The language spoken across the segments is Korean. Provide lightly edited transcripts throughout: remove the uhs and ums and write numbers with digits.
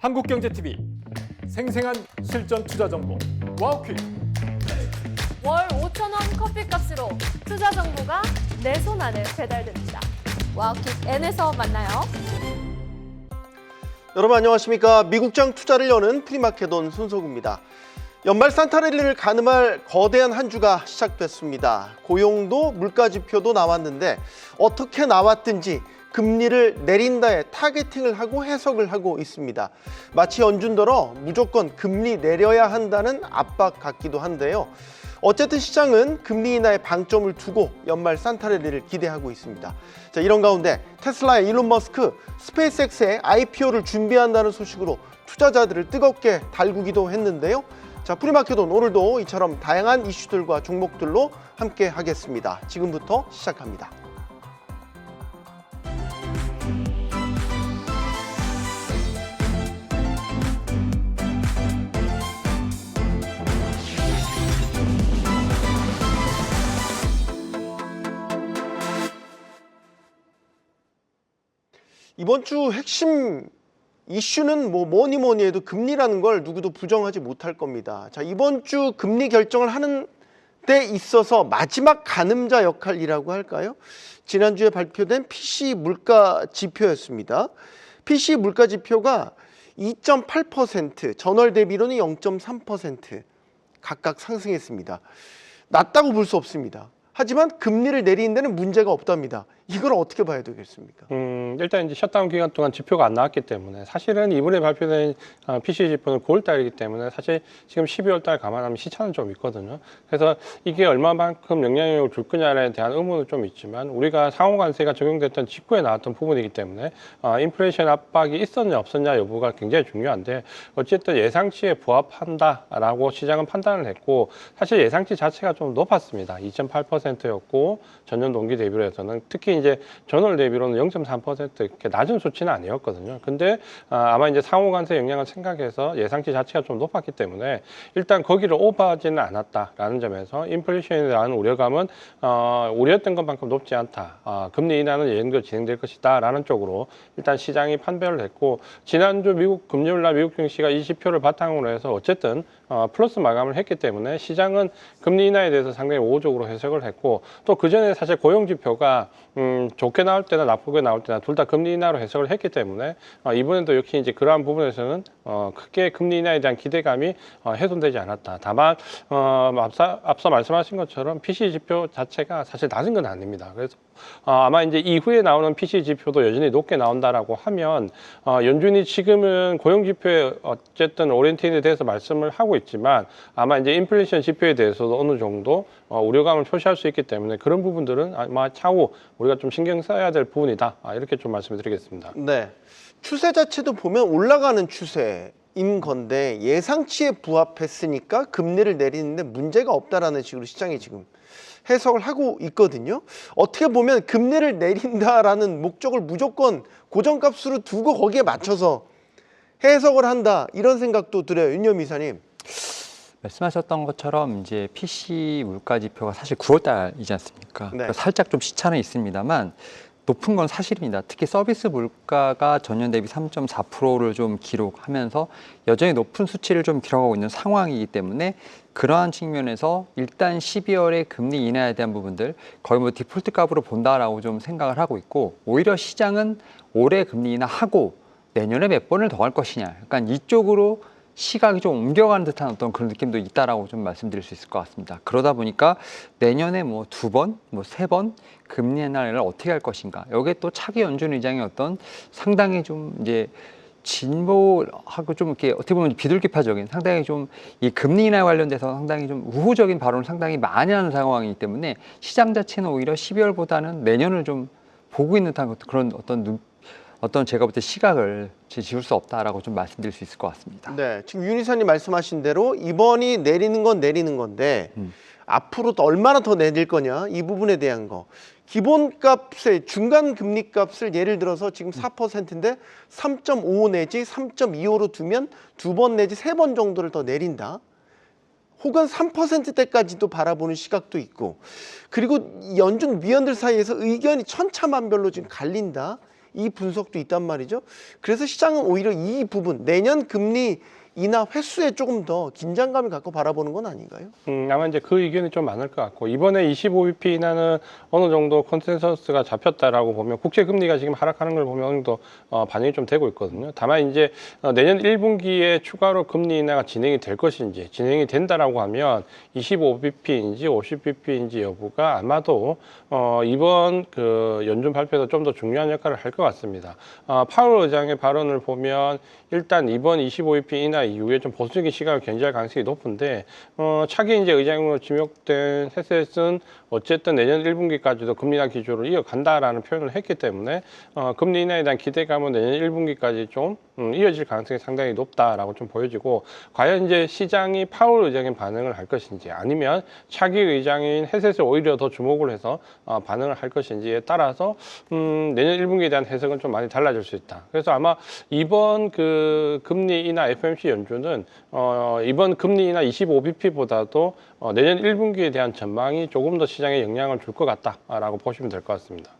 한국경제TV 생생한 실전 투자 정보 와우퀴. 월 5,000원 커피값으로 투자 정보가 내 손 안에 배달됩니다. 와우킥 N에서 만나요. 여러분 안녕하십니까. 미국장 투자를 여는 프리마켓온 손석우입니다. 연말 산타랠리를 가늠할 거대한 한 주가 시작됐습니다. 고용도 물가지표도 나왔는데 어떻게 나왔든지 금리를 내린다에 타겟팅을 하고 해석을 하고 있습니다. 마치 연준더러 무조건 금리 내려야 한다는 압박 같기도 한데요. 어쨌든 시장은 금리 인하에 방점을 두고 연말 산타랠리를 기대하고 있습니다. 자, 이런 가운데 테슬라의 일론 머스크 스페이스X의 IPO를 준비한다는 소식으로 투자자들을 뜨겁게 달구기도 했는데요. 자, 프리마켓온 오늘도 이처럼 다양한 이슈들과 종목들로 함께 하겠습니다. 지금부터 시작합니다. 이번 주 핵심 이슈는 뭐니 해도 금리라는 걸 누구도 부정하지 못할 겁니다. 자, 이번 주 금리 결정을 하는 데 있어서 마지막 가늠자 역할이라고 할까요? 지난주에 발표된 PCE 물가 지표였습니다. PCE 물가 지표가 2.8%, 전월 대비로는 0.3% 각각 상승했습니다. 낮다고 볼 수 없습니다. 하지만 금리를 내리는 데는 문제가 없답니다. 이걸 어떻게 봐야 되겠습니까? 일단 이제 셧다운 기간 동안 지표가 안 나왔기 때문에 사실은 이번에 발표된 PCE 지표는 9월 달이기 때문에 사실 지금 12월 달 감안하면 시차는 좀 있거든요. 그래서 이게 얼마만큼 영향력을 줄 거냐에 대한 의문은 좀 있지만 우리가 상호관세가 적용됐던 직후에 나왔던 부분이기 때문에 인플레이션 압박이 있었냐 없었냐 여부가 굉장히 중요한데 어쨌든 예상치에 부합한다라고 시장은 판단을 했고 사실 예상치 자체가 좀 높았습니다. 2.8%였고 전년 동기 대비로 해서는 특히 이제 전월 대비로는 0.3% 이렇게 낮은 수치는 아니었거든요. 근데 아마 이제 상호관세 영향을 생각해서 예상치 자체가 좀 높았기 때문에 일단 거기를 오버하지는 않았다라는 점에서 인플레이션에 대한 우려감은 우려했던 것만큼 높지 않다. 금리 인하는 예정대로 진행될 것이다라는 쪽으로 일단 시장이 판별을 했고 지난주 미국 금요일날 미국 증시가 이 지표를 바탕으로 해서 어쨌든 플러스 마감을 했기 때문에 시장은 금리 인하에 대해서 상당히 우호적으로 해석을 했고 또 그전에 사실 고용 지표가 좋게 나올 때나 나쁘게 나올 때나 둘 다 금리 인하로 해석을 했기 때문에 이번에도 역시 이제 그러한 부분에서는 크게 금리 인하에 대한 기대감이 훼손되지 않았다. 다만 앞서 말씀하신 것처럼 PCE 지표 자체가 사실 낮은 건 아닙니다. 그래서 아마 이제 이후에 나오는 PCE 지표도 여전히 높게 나온다라고 하면 연준이 지금은 고용 지표에 어쨌든 오리엔테이드에 대해서 말씀을 하고 있지만 아마 이제 인플레이션 지표에 대해서도 어느 정도 우려감을 표시할 수 있기 때문에 그런 부분들은 아마 차후 우리가 좀 신경 써야 될 부분이다. 이렇게 좀 말씀을 드리겠습니다. 네, 추세 자체도 보면 올라가는 추세인 건데 예상치에 부합했으니까 금리를 내리는데 문제가 없다라는 식으로 시장이 지금 해석을 하고 있거든요. 어떻게 보면 금리를 내린다라는 목적을 무조건 고정값으로 두고 거기에 맞춰서 해석을 한다 이런 생각도 들어요. 윤여미 이사님. 말씀하셨던 것처럼 이제 PC 물가 지표가 사실 9월 달이지 않습니까? 네. 그러니까 살짝 좀 시차는 있습니다만 높은 건 사실입니다. 특히 서비스 물가가 전년 대비 3.4%를 좀 기록하면서 여전히 높은 수치를 좀 기록하고 있는 상황이기 때문에 그러한 측면에서 일단 12월에 금리 인하에 대한 부분들 거의 뭐 디폴트 값으로 본다라고 좀 생각을 하고 있고 오히려 시장은 올해 금리 인하하고 내년에 몇 번을 더 할 것이냐 약간 이쪽으로 시각이 좀 옮겨가는 듯한 어떤 그런 느낌도 있다라고 좀 말씀드릴 수 있을 것 같습니다. 그러다 보니까 내년에 뭐 2번, 뭐 3번 금리 인하를 어떻게 할 것인가. 여기에 또 차기 연준 의장의 어떤 상당히 좀 이제 진보하고 좀 이렇게 어떻게 보면 비둘기파적인 상당히 좀 이 금리 인하 관련돼서 상당히 좀 우호적인 발언을 상당히 많이 하는 상황이기 때문에 시장 자체는 오히려 12월보다는 내년을 좀 보고 있는 듯한 그런 어떤 제가 볼 때 시각을 지울 수 없다라고 좀 말씀드릴 수 있을 것 같습니다. 네, 지금 윤 이사님 말씀하신 대로 이번이 내리는 건 내리는 건데 앞으로 또 얼마나 더 내릴 거냐 이 부분에 대한 거. 기본값의 중간 금리 값을 예를 들어서 지금 4%인데 3.5 내지 3.25로 두면 2번 내지 3번 정도를 더 내린다. 혹은 3%대까지도 바라보는 시각도 있고, 그리고 연준 위원들 사이에서 의견이 천차만별로 지금 갈린다. 이 분석도 있단 말이죠. 그래서 시장은 오히려 이 부분, 내년 금리 인하 횟수에 조금 더 긴장감을 갖고 바라보는 건 아닌가요? 아마 이제 그 의견이 좀 많을 것 같고, 이번에 25bp 인하는 어느 정도 컨센서스가 잡혔다라고 보면, 국제 금리가 지금 하락하는 걸 보면 어느 정도 반영이 좀 되고 있거든요. 다만 이제 내년 1분기에 추가로 금리 인하가 진행이 될 것인지, 진행이 된다라고 하면 25bp인지 50bp인지 여부가 아마도 이번 그 연준 발표에서 좀 더 중요한 역할을 할 것 같습니다. 파월 의장의 발언을 보면 일단 이번 25bp 인하 이후에 좀 보수적인 시각을 견지할 가능성이 높은데, 차기 이제 의장으로 지명된 헤셋은 어쨌든 내년 1분기까지도 금리 인하 기조를 이어간다라는 표현을 했기 때문에 금리 인하에 대한 기대감은 내년 1분기까지 좀 이어질 가능성이 상당히 높다라고 좀 보여지고, 과연 이제 시장이 파월 의장의 반응을 할 것인지, 아니면 차기 의장인 헤셋을 오히려 더 주목을 해서 반응을 할 것인지에 따라서 내년 1분기에 대한 해석은 좀 많이 달라질 수 있다. 그래서 아마 이번 그 금리 인하 FOMC 연준은 이번 금리 인하 25bp보다도 내년 1분기에 대한 전망이 조금 더 시장에 영향을 줄 것 같다라고 보시면 될 것 같습니다.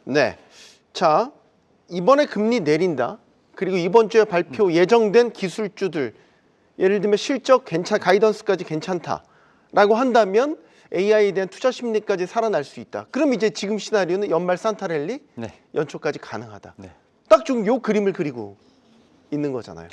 네. 자, 이번에 금리 내린다. 그리고 이번 주에 발표 예정된 기술주들, 예를 들면 실적 가이던스까지 괜찮다라고 한다면 AI에 대한 투자 심리까지 살아날 수 있다. 그럼 이제 지금 시나리오는 연말 산타랠리 네. 연초까지 가능하다. 네. 딱 지금 요 그림을 그리고 있는 거잖아요.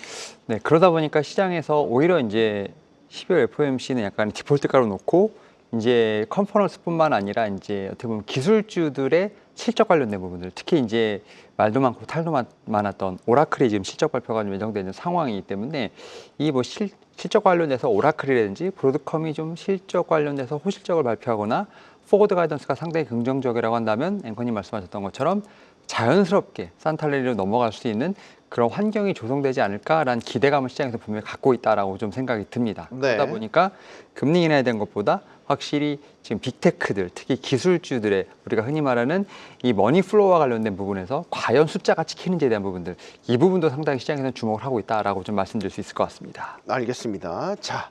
네, 그러다 보니까 시장에서 오히려 이제 12월 FOMC는 약간 디폴트가로 놓고 이제 컨퍼런스뿐만 아니라 이제 어떻게 보면 기술주들의 실적 관련된 부분들, 특히 이제 말도 많고 탈도 많았던 오라클이 지금 실적 발표가 좀 예정되는 상황이기 때문에 이 뭐 실적 관련돼서 오라클이라든지 브로드컴이 좀 실적 관련돼서 호실적을 발표하거나 포워드 가이던스가 상당히 긍정적이라고 한다면 앵커님 말씀하셨던 것처럼 자연스럽게 산타랠리로 넘어갈 수 있는 그런 환경이 조성되지 않을까라는 기대감을 시장에서 분명히 갖고 있다라고 좀 생각이 듭니다. 네. 그러다 보니까 금리 인하에 대한 것보다 확실히 지금 빅테크들, 특히 기술주들의 우리가 흔히 말하는 이 머니플로우와 관련된 부분에서 과연 숫자가 찍히는지에 대한 부분들, 이 부분도 상당히 시장에서는 주목을 하고 있다라고 좀 말씀드릴 수 있을 것 같습니다. 알겠습니다. 자,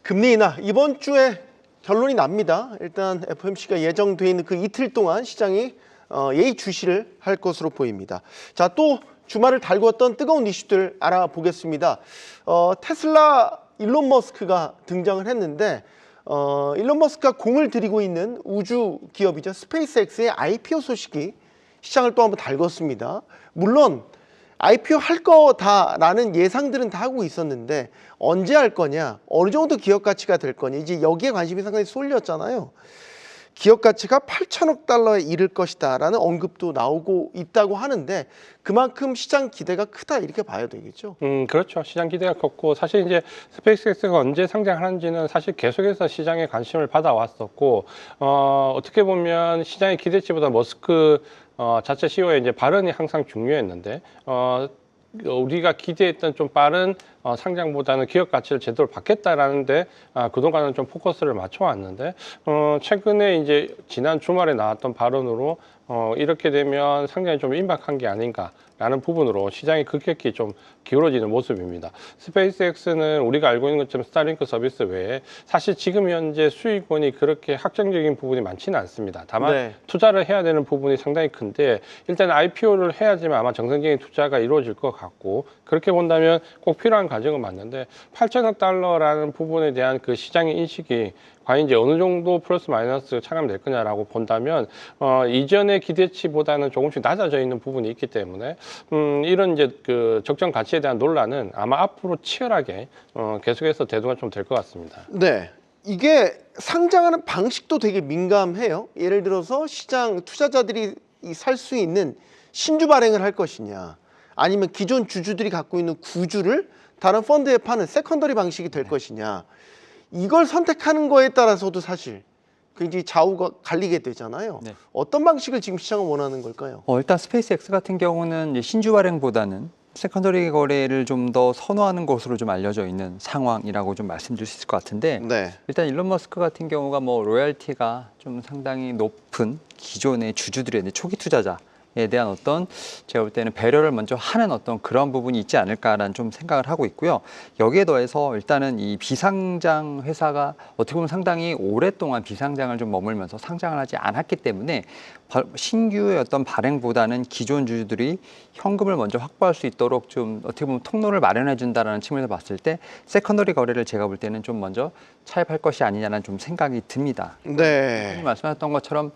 금리 인하 이번 주에 결론이 납니다. 일단 FOMC가 예정돼 있는 그 이틀 동안 시장이 예의주시를 할 것으로 보입니다. 자, 또 주말을 달궜던 뜨거운 이슈들 알아보겠습니다. 테슬라 일론 머스크가 등장을 했는데, 일론 머스크가 공을 들이고 있는 우주 기업이죠. 스페이스X의 IPO 소식이 시장을 또 한번 달궜습니다. 물론 IPO 할 거다라는 예상들은 다 하고 있었는데, 언제 할 거냐, 어느 정도 기업 가치가 될 거냐, 이제 여기에 관심이 상당히 쏠렸잖아요. 기업 가치가 8천억 달러에 이를 것이다 라는 언급도 나오고 있다고 하는데, 그만큼 시장 기대가 크다 이렇게 봐야 되겠죠. 그렇죠. 시장 기대가 컸고, 사실 이제 스페이스X가 언제 상장하는지는 사실 계속해서 시장에 관심을 받아왔었고, 어떻게 보면 시장의 기대치보다 머스크 자체 CEO의 이제 발언이 항상 중요했는데, 우리가 기대했던 좀 빠른 상장보다는 기업 가치를 제대로 받겠다라는데 그동안은 좀 포커스를 맞춰왔는데, 최근에 이제 지난 주말에 나왔던 발언으로 이렇게 되면 상장이 좀 임박한 게 아닌가라는 부분으로 시장이 급격히 좀 기울어지는 모습입니다. 스페이스X는 우리가 알고 있는 것처럼 스타링크 서비스 외에 사실 지금 현재 수익원이 그렇게 확정적인 부분이 많지는 않습니다. 다만 네. 투자를 해야 되는 부분이 상당히 큰데, 일단 IPO를 해야지만 아마 정상적인 투자가 이루어질 것 같고, 그렇게 본다면 꼭 필요한 과정은 맞는데 8천억 달러라는 부분에 대한 그 시장의 인식이 과연 이제 어느 정도 플러스 마이너스 차감될 거냐라고 본다면 이전의 기대치보다는 조금씩 낮아져 있는 부분이 있기 때문에 이런 이제 그 적정 가치에 대한 논란은 아마 앞으로 치열하게 계속해서 대두가 좀 될 것 같습니다. 네, 이게 상장하는 방식도 되게 민감해요. 예를 들어서 시장 투자자들이 살 수 있는 신주 발행을 할 것이냐, 아니면 기존 주주들이 갖고 있는 구주를 다른 펀드에 파는 세컨더리 방식이 될 것이냐, 이걸 선택하는 거에 따라서도 사실 굉장히 좌우가 갈리게 되잖아요. 네. 어떤 방식을 지금 시장은 원하는 걸까요? 일단 스페이스X 같은 경우는 이제 신주 발행보다는 세컨더리 거래를 좀 더 선호하는 것으로 좀 알려져 있는 상황이라고 좀 말씀드릴 수 있을 것 같은데, 네. 일단 일론 머스크 같은 경우가 뭐 로열티가 좀 상당히 높은 기존의 주주들의 초기 투자자 대한 어떤 제가 볼 때는 배려를 먼저 하는 어떤 그런 부분이 있지 않을까라는 좀 생각을 하고 있고요. 여기에 더해서 일단은 이 비상장 회사가 어떻게 보면 상당히 오랫동안 비상장을 좀 머물면서 상장을 하지 않았기 때문에 신규의 어떤 발행보다는 기존 주주들이 현금을 먼저 확보할 수 있도록 좀 어떻게 보면 통로를 마련해 준다라는 측면에서 봤을 때 세컨더리 거래를 제가 볼 때는 좀 먼저 차입할 것이 아니냐는 좀 생각이 듭니다. 네. 말씀하셨던 것처럼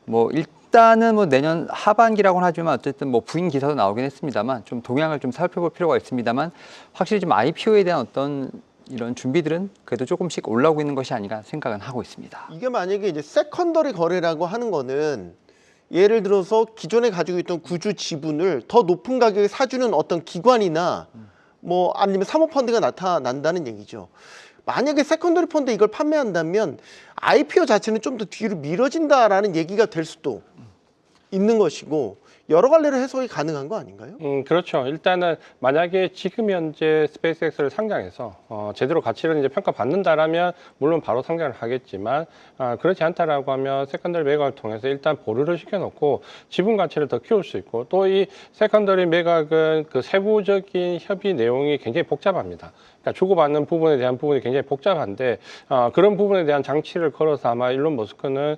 뭐 일단은 뭐 내년 하반기라고는 하지만 어쨌든 뭐 부인 기사도 나오긴 했습니다만 좀 동향을 좀 살펴볼 필요가 있습니다만 확실히 좀 IPO에 대한 어떤 이런 준비들은 그래도 조금씩 올라오고 있는 것이 아닌가 생각은 하고 있습니다. 이게 만약에 이제 세컨더리 거래라고 하는 거는 예를 들어서 기존에 가지고 있던 구주 지분을 더 높은 가격에 사주는 어떤 기관이나 뭐 아니면 사모펀드가 나타난다는 얘기죠. 만약에 세컨더리 펀드 이걸 판매한다면 IPO 자체는 좀 더 뒤로 미뤄진다라는 얘기가 될 수도 있는 것이고 여러 갈래로 해석이 가능한 거 아닌가요? 그렇죠. 일단은 만약에 지금 현재 스페이스X를 상장해서 제대로 가치를 이제 평가받는다라면 물론 바로 상장을 하겠지만 그렇지 않다라고 하면 세컨더리 매각을 통해서 일단 보류를 시켜놓고 지분 가치를 더 키울 수 있고 또 이 세컨더리 매각은 그 세부적인 협의 내용이 굉장히 복잡합니다. 그러니까 주고받는 부분에 대한 부분이 굉장히 복잡한데 그런 부분에 대한 장치를 걸어서 아마 일론 머스크는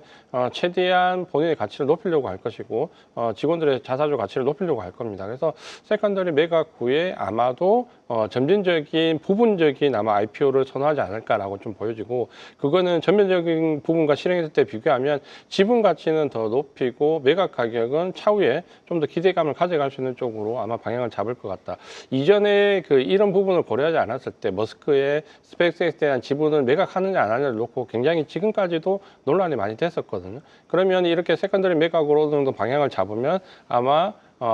최대한 본인의 가치를 높이려고 할 것이고 직원들의 자사주 가치를 높이려고 할 겁니다. 그래서 세컨더리 매각 후에 아마도 점진적인 부분적인 아마 IPO를 선호하지 않을까라고 좀 보여지고 그거는 전면적인 부분과 실행했을 때 비교하면 지분 가치는 더 높이고 매각 가격은 차후에 좀 더 기대감을 가져갈 수 있는 쪽으로 아마 방향을 잡을 것 같다. 이전에 이런 부분을 고려하지 않았을 때 머스크의 스페이스X에 대한 지분을 매각하느냐 안 하느냐를 놓고 굉장히 지금까지도 논란이 많이 됐었거든요. 그러면 이렇게 세컨더리 매각으로 정도 방향을 잡으면 아마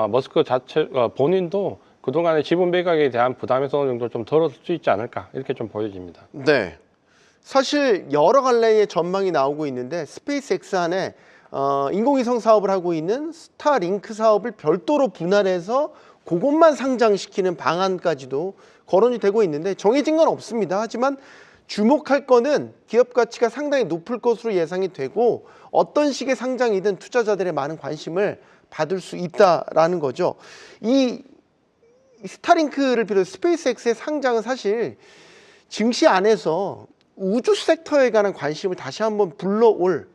머스크 자체 본인도 그동안의 지분 매각에 대한 부담에서 어느 정도 좀 덜어질 수 있지 않을까 이렇게 좀 보여집니다. 네. 사실 여러 갈래의 전망이 나오고 있는데 스페이스X 안에 인공위성 사업을 하고 있는 스타링크 사업을 별도로 분할해서 그것만 상장시키는 방안까지도 거론이 되고 있는데 정해진 건 없습니다. 하지만 주목할 거는 기업 가치가 상당히 높을 것으로 예상이 되고 어떤 식의 상장이든 투자자들의 많은 관심을 받을 수 있다라는 거죠. 이 스타링크를 비롯해 스페이스X의 상장은 사실 증시 안에서 우주 섹터에 관한 관심을 다시 한번 불러올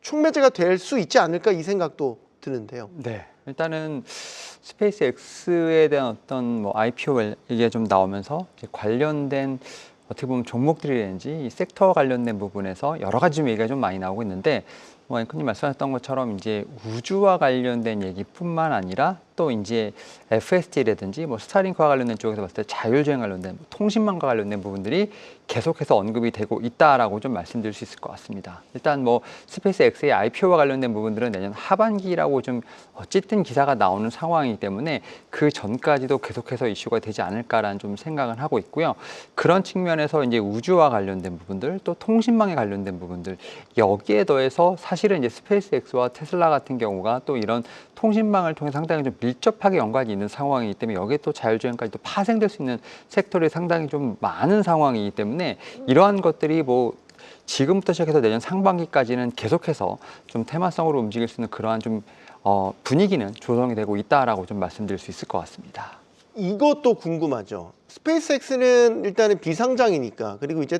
촉매제가 될 수 있지 않을까 이 생각도 드는데요. 네. 일단은 스페이스X에 대한 어떤 뭐 IPO 얘기가 좀 나오면서 이제 관련된 어떻게 보면 종목들이라든지 이 섹터와 관련된 부분에서 여러 가지 좀 얘기가 좀 많이 나오고 있는데 뭐 앵커님 말씀하셨던 것처럼 이제 우주와 관련된 얘기뿐만 아니라 또 이제 FSD라든지 뭐 스타링크와 관련된 쪽에서 봤을 때 자율주행 관련된 통신망과 관련된 부분들이 계속해서 언급이 되고 있다라고 좀 말씀드릴 수 있을 것 같습니다. 일단 뭐 스페이스X의 IPO와 관련된 부분들은 내년 하반기라고 좀 짙은 기사가 나오는 상황이기 때문에 그 전까지도 계속해서 이슈가 되지 않을까라는 좀 생각을 하고 있고요. 그런 측면에서 이제 우주와 관련된 부분들 또 통신망에 관련된 부분들 여기에 더해서 사실은 이제 스페이스X와 테슬라 같은 경우가 또 이런 통신망을 통해 상당히 좀 밀접하게 연관이 있는 상황이기 때문에 여기에 또 자율주행까지 또 파생될 수 있는 섹터들이 상당히 좀 많은 상황이기 때문에 이러한 것들이 뭐 지금부터 시작해서 내년 상반기까지는 계속해서 좀 테마성으로 움직일 수 있는 그러한 좀 분위기는 조성이 되고 있다라고 좀 말씀드릴 수 있을 것 같습니다. 이것도 궁금하죠. 스페이스X는 일단은 비상장이니까 그리고 이제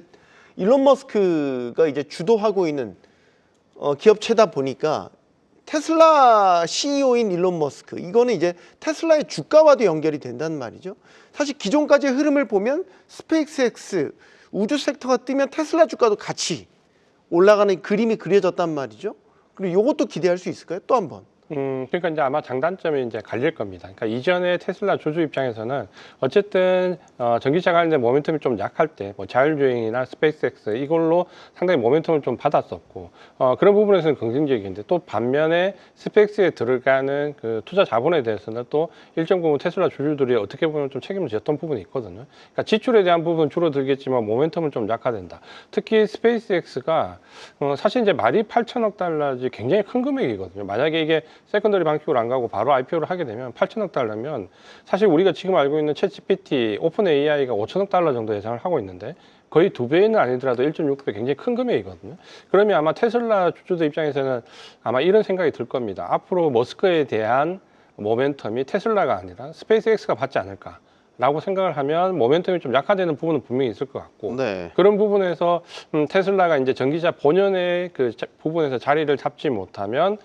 일론 머스크가 이제 주도하고 있는 기업체다 보니까 테슬라 CEO인 일론 머스크 이거는 이제 테슬라의 주가와도 연결이 된다는 말이죠. 사실 기존까지의 흐름을 보면 스페이스X 우주 섹터가 뜨면 테슬라 주가도 같이 올라가는 그림이 그려졌단 말이죠. 그리고 이것도 기대할 수 있을까요? 또 한 번. 그러니까 이제 아마 장단점이 이제 갈릴 겁니다. 그러니까 이전에 테슬라 주주 입장에서는 어쨌든 전기차 관련된 모멘텀이 좀 약할 때 뭐 자율주행이나 스페이스X 이걸로 상당히 모멘텀을 좀 받았었고 그런 부분에서는 긍정적인데 또 반면에 스페이스X에 들어가는 그 투자 자본에 대해서는 또 일정 부분 테슬라 주주들이 어떻게 보면 좀 책임을 졌던 부분이 있거든요. 그러니까 지출에 대한 부분은 줄어들겠지만 모멘텀은 좀 약화된다. 특히 스페이스X가 사실 이제 말이 8천억 달러지 굉장히 큰 금액이거든요. 만약에 이게 세컨더리 방식으로 안 가고 바로 IPO를 하게 되면 8천억 달러면 사실 우리가 지금 알고 있는 챗GPT, 오픈 AI가 5천억 달러 정도 예상을 하고 있는데 거의 2배는 아니더라도 1.6배 굉장히 큰 금액이거든요. 그러면 아마 테슬라 주주들 입장에서는 아마 이런 생각이 들 겁니다. 앞으로 머스크에 대한 모멘텀이 테슬라가 아니라 스페이스X가 받지 않을까. 라고 생각을 하면 모멘텀이 좀 약화되는 부분은 분명히 있을 것 같고 네. 그런 부분에서 테슬라가 이제 전기차 본연의 그 부분에서 자리를 잡지 못하면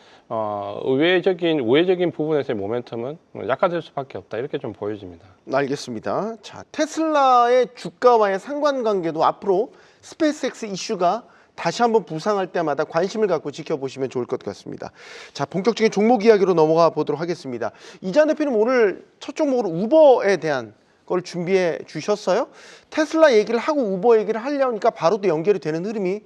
우회적인 부분에서의 모멘텀은 약화될 수밖에 없다 이렇게 좀 보여집니다. 알겠습니다. 자, 테슬라의 주가와의 상관관계도 앞으로 스페이스X 이슈가 다시 한번 부상할 때마다 관심을 갖고 지켜보시면 좋을 것 같습니다. 자, 본격적인 종목 이야기로 넘어가 보도록 하겠습니다. 이재한 대표님 오늘 첫 종목으로 우버에 대한 걸 준비해 주셨어요. 테슬라 얘기를 하고 우버 얘기를 하려니까 바로 또 연결이 되는 흐름이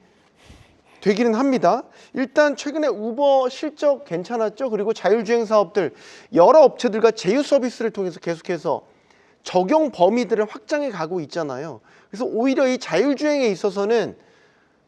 되기는 합니다. 일단 최근에 우버 실적 괜찮았죠. 그리고 자율주행 사업들 여러 업체들과 제휴 서비스를 통해서 계속해서 적용 범위들을 확장해 가고 있잖아요. 그래서 오히려 이 자율주행에 있어서는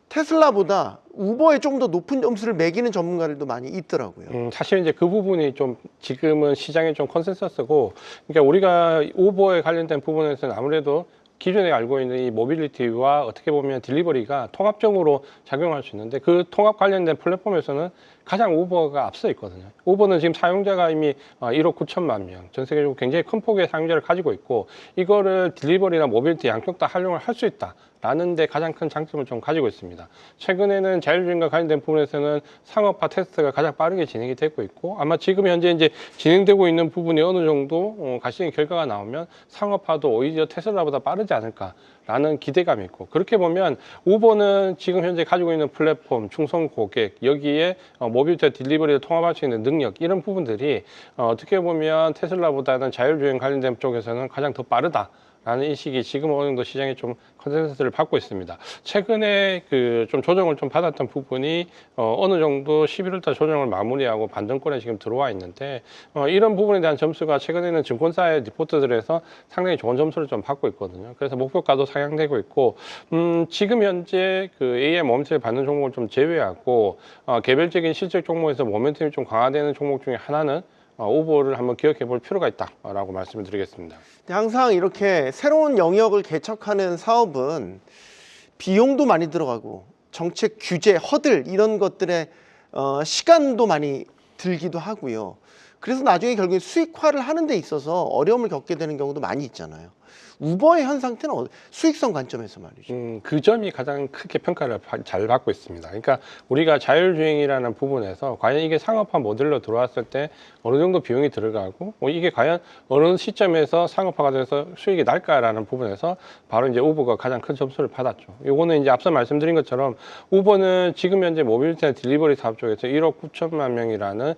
테슬라보다 우버에 조금 더 높은 점수를 매기는 전문가들도 많이 있더라고요. 사실 이제 그 부분이 좀 지금은 시장의 좀 컨센서스고, 그러니까 우리가 우버에 관련된 부분에서는 아무래도 기존에 알고 있는 이 모빌리티와 어떻게 보면 딜리버리가 통합적으로 작용할 수 있는데 그 통합 관련된 플랫폼에서는 가장 우버가 앞서 있거든요. 우버는 지금 사용자가 이미 1억 9천만 명, 전 세계적으로 굉장히 큰 폭의 사용자를 가지고 있고 이거를 딜리버리나 모빌리티 양쪽 다 활용을 할 수 있다. 라는 데 가장 큰 장점을 좀 가지고 있습니다. 최근에는 자율주행과 관련된 부분에서는 상업화 테스트가 가장 빠르게 진행이 되고 있고 아마 지금 현재 이제 진행되고 있는 부분이 어느 정도 가시적인 결과가 나오면 상업화도 오히려 테슬라보다 빠르지 않을까라는 기대감이 있고 그렇게 보면 우버는 지금 현재 가지고 있는 플랫폼, 충성 고객, 여기에 모빌리티 딜리버리를 통합할 수 있는 능력 이런 부분들이 어떻게 보면 테슬라보다는 자율주행 관련된 쪽에서는 가장 더 빠르다. 라는 인식이 지금 어느 정도 시장에 좀 컨센서스를 받고 있습니다. 최근에 그 좀 조정을 좀 받았던 부분이 어느 정도 11월달 조정을 마무리하고 반등권에 지금 들어와 있는데 이런 부분에 대한 점수가 최근에는 증권사의 리포트들에서 상당히 좋은 점수를 좀 받고 있거든요. 그래서 목표가도 상향되고 있고 지금 현재 그 AM 모멘텀을 받는 종목을 좀 제외하고 개별적인 실적 종목에서 모멘텀이 좀 강화되는 종목 중에 하나는 우버를 한번 기억해 볼 필요가 있다라고 말씀을 드리겠습니다. 항상 이렇게 새로운 영역을 개척하는 사업은 비용도 많이 들어가고 정책 규제, 허들 이런 것들에 시간도 많이 들기도 하고요. 그래서 나중에 결국에 수익화를 하는 데 있어서 어려움을 겪게 되는 경우도 많이 있잖아요. 우버의 현 상태는 수익성 관점에서 말이죠. 그 점이 가장 크게 평가를 잘 받고 있습니다. 그러니까 우리가 자율주행이라는 부분에서 과연 이게 상업화 모델로 들어왔을 때 어느 정도 비용이 들어가고 이게 과연 어느 시점에서 상업화가 돼서 수익이 날까라는 부분에서 바로 이제 우버가 가장 큰 점수를 받았죠. 요거는 이제 앞서 말씀드린 것처럼 우버는 지금 현재 모빌리티나 딜리버리 사업 쪽에서 1억 9천만 명이라는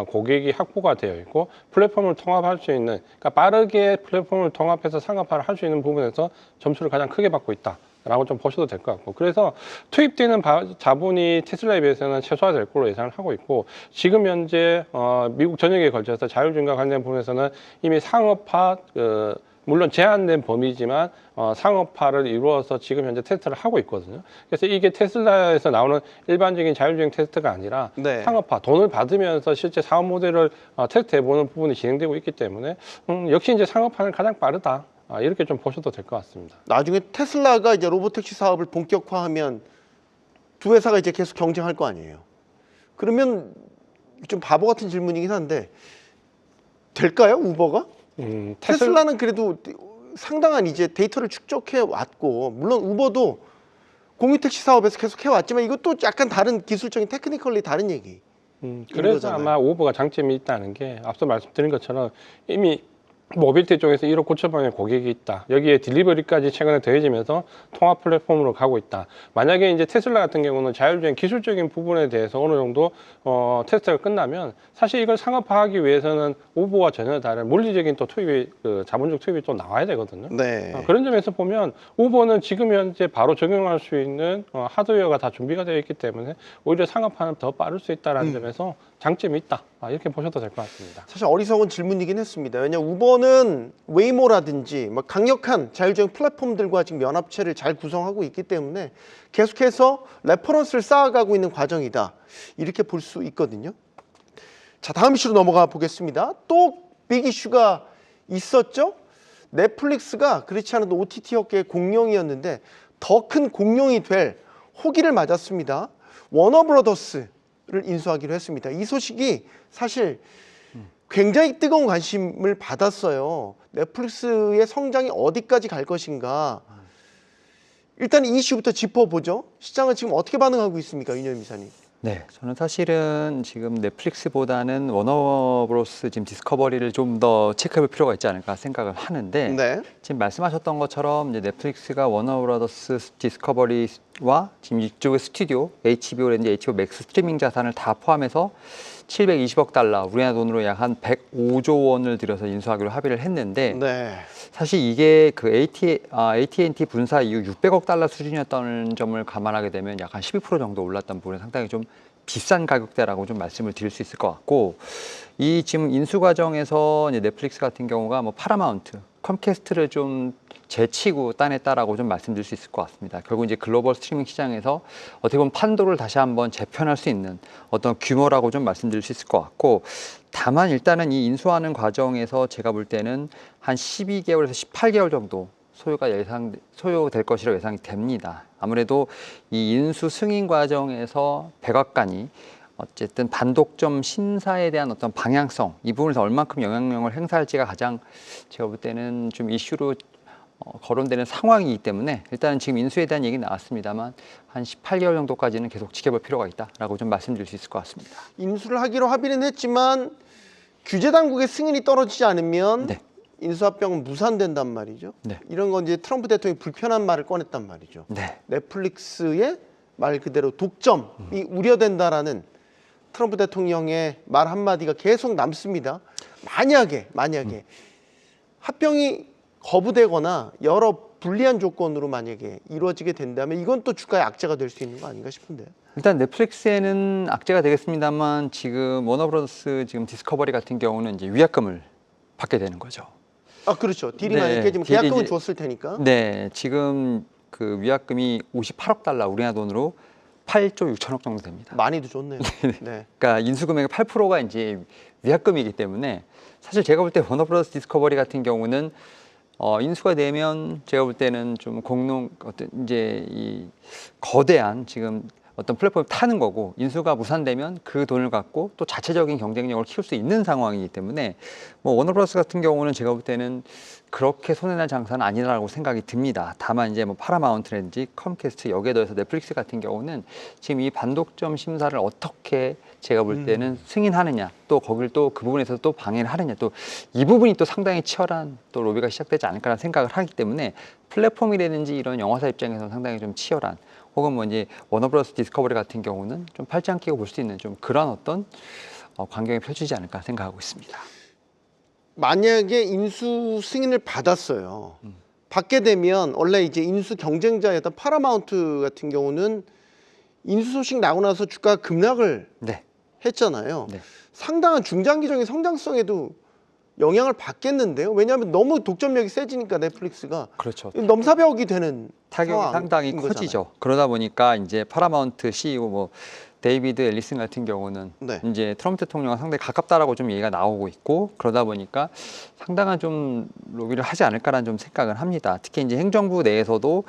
고객이 확보가 되어 있고 플랫폼을 통합할 수 있는 그러니까 빠르게 플랫폼을 통합해서 상업화를 할 수 있는 부분에서 점수를 가장 크게 받고 있다라고 좀 보셔도 될 것 같고 그래서 투입되는 자본이 테슬라에 비해서는 최소화될 걸로 예상을 하고 있고 지금 현재 미국 전역에 걸쳐서 자율주행과 관련된 부분에서는 이미 상업화 물론 제한된 범위지만 상업화를 이루어서 지금 현재 테스트를 하고 있거든요. 그래서 이게 테슬라에서 나오는 일반적인 자율주행 테스트가 아니라 네. 상업화, 돈을 받으면서 실제 사업 모델을 테스트해보는 부분이 진행되고 있기 때문에 역시 이제 상업화는 가장 빠르다. 이렇게 좀 보셔도 될 것 같습니다. 나중에 테슬라가 이제 로보택시 사업을 본격화하면 두 회사가 이제 계속 경쟁할 거 아니에요. 그러면 좀 바보 같은 질문이긴 한데 될까요, 우버가? 테슬라는 그래도 상당한 이제 데이터를 축적해 왔고 물론 우버도 공유택시 사업에서 계속 해왔지만 이것도 약간 다른 기술적인 테크니컬리 다른 얘기. 그래서 거잖아요. 아마 우버가 장점이 있다는 게 앞서 말씀드린 것처럼 이미 모빌리티 쪽에서 1억 9천만 명의 고객이 있다. 여기에 딜리버리까지 최근에 더해지면서 통합 플랫폼으로 가고 있다. 만약에 이제 테슬라 같은 경우는 자율주행 기술적인 부분에 대해서 어느 정도 테스트가 끝나면 사실 이걸 상업화하기 위해서는 우버와 전혀 다른 물리적인 또 투입이 자본적 투입이 또 나와야 되거든요. 네. 그런 점에서 보면 우버는 지금 현재 바로 적용할 수 있는 하드웨어가 다 준비가 되어 있기 때문에 오히려 상업화는 더 빠를 수 있다는 점에서 장점이 있다. 이렇게 보셔도 될 것 같습니다. 사실 어리석은 질문이긴 했습니다. 왜냐하면 우버는 웨이모라든지 뭐 강력한 자율주행 플랫폼들과 지금 연합체를 잘 구성하고 있기 때문에 계속해서 레퍼런스를 쌓아가고 있는 과정이다. 이렇게 볼 수 있거든요. 자, 다음 이슈로 넘어가 보겠습니다. 또 빅 이슈가 있었죠. 넷플릭스가 그렇지 않아도 OTT 업계의 공룡이었는데 더 큰 공룡이 될 호기를 맞았습니다. 워너브라더스를 인수하기로 했습니다. 이 소식이 사실 굉장히 뜨거운 관심을 받았어요. 넷플릭스의 성장이 어디까지 갈 것인가. 일단 이 이슈부터 짚어보죠. 시장은 지금 어떻게 반응하고 있습니까, 윤여민 이사님? 네, 저는 사실은 지금 넷플릭스보다는 워너브로스 지금 디스커버리를 좀 더 체크해볼 필요가 있지 않을까 생각을 하는데 네. 지금 말씀하셨던 것처럼 이제 넷플릭스가 워너브라더스 디스커버리와 지금 이쪽의 스튜디오, HBO라든지 HBO 맥스 스트리밍 자산을 다 포함해서 720억 달러, 우리나라 돈으로 약 한 105조 원을 들여서 인수하기로 합의를 했는데 네. 사실 이게 그 AT&T 분사 이후 600억 달러 수준이었다는 점을 감안하게 되면 약 한 12% 정도 올랐던 부분은 상당히 좀 비싼 가격대라고 좀 말씀을 드릴 수 있을 것 같고, 이 지금 인수 과정에서 이제 넷플릭스 같은 경우가 뭐 파라마운트, 컴캐스트를 좀 제치고 따냈다라고 좀 말씀드릴 수 있을 것 같습니다. 결국 이제 글로벌 스트리밍 시장에서 어떻게 보면 판도를 다시 한번 재편할 수 있는 어떤 규모라고 좀 말씀드릴 수 있을 것 같고, 다만 일단은 이 인수하는 과정에서 제가 볼 때는 한 12개월에서 18개월 정도 소요될 것이라고 예상이 됩니다. 아무래도 이 인수 승인 과정에서 백악관이 어쨌든 반독점 심사에 대한 어떤 방향성, 이 부분에서 얼만큼 영향력을 행사할지가 가장 제가 볼 때는 좀 이슈로 거론되는 상황이기 때문에 일단은 지금 인수에 대한 얘기 나왔습니다만 한 18개월 정도까지는 계속 지켜볼 필요가 있다라고 좀 말씀드릴 수 있을 것 같습니다. 인수를 하기로 합의는 했지만 규제 당국의 승인이 떨어지지 않으면 네. 인수합병은 무산된단 말이죠. 네. 이런 건 이제 트럼프 대통령이 불편한 말을 꺼냈단 말이죠. 네. 넷플릭스의 말 그대로 독점이 우려된다라는 트럼프 대통령의 말 한마디가 계속 남습니다. 만약에 합병이 거부되거나 여러 불리한 조건으로 만약에 이루어지게 된다면 이건 또 주가의 악재가 될 수 있는 거 아닌가 싶은데요. 일단 넷플릭스에는 악재가 되겠습니다만 지금 워너브라더스 지금 디스커버리 같은 경우는 이제 위약금을 받게 되는 거죠. 아 그렇죠. 딜이 네, 만약에 깨지면 딜이 계약금은 이제- 줬을 테니까. 네, 지금 그 위약금이 58억 달러, 우리나라 돈으로 8조 6천억 정도 됩니다. 많이도 줬네요. 네. 그러니까 인수 금액의 8%가 이제 위약금이기 때문에 사실 제가 볼 때 워너브라더스 디스커버리 같은 경우는 인수가 되면 제가 볼 때는 좀 공룡 어떤 이제 이 거대한 지금 어떤 플랫폼을 타는 거고, 인수가 무산되면 그 돈을 갖고 또 자체적인 경쟁력을 키울 수 있는 상황이기 때문에 뭐 워너브라더스 같은 경우는 제가 볼 때는 그렇게 손해날 장사는 아니라고 생각이 듭니다. 다만 이제 뭐 파라마운트라든지 컴캐스트, 여기에 더해서 넷플릭스 같은 경우는 지금 이 반독점 심사를 어떻게 제가 볼 때는 승인하느냐, 또 거기를 또 그 부분에서 또 방해를 하느냐, 또 이 부분이 또 상당히 치열한 또 로비가 시작되지 않을까라는 생각을 하기 때문에 플랫폼이라든지 이런 영화사 입장에서는 상당히 좀 치열한, 혹은 뭐 이제 워너브라더스 디스커버리 같은 경우는 좀 팔짱 끼고 볼 수 있는 좀 그런 어떤 광경이 펼치지 않을까 생각하고 있습니다. 만약에 인수 승인을 받았어요. 받게 되면 원래 이제 인수 경쟁자였던 파라마운트 같은 경우는 인수 소식 나고 나서 주가가 급락을 네, 했잖아요. 네. 상당한 중장기적인 성장성에도 영향을 받겠는데요. 왜냐하면 너무 독점력이 세지니까 넷플릭스가 그렇죠. 넘사벽이 되는 타격이 상황인 상당히 거잖아요. 커지죠. 그러다 보니까 이제 파라마운트 CEO 뭐 데이비드 앨리슨 같은 경우는 네. 이제 트럼프 대통령과 상당히 가깝다라고 좀 얘기가 나오고 있고, 그러다 보니까 상당한 좀 로비를 하지 않을까라는 좀 생각을 합니다. 특히 이제 행정부 내에서도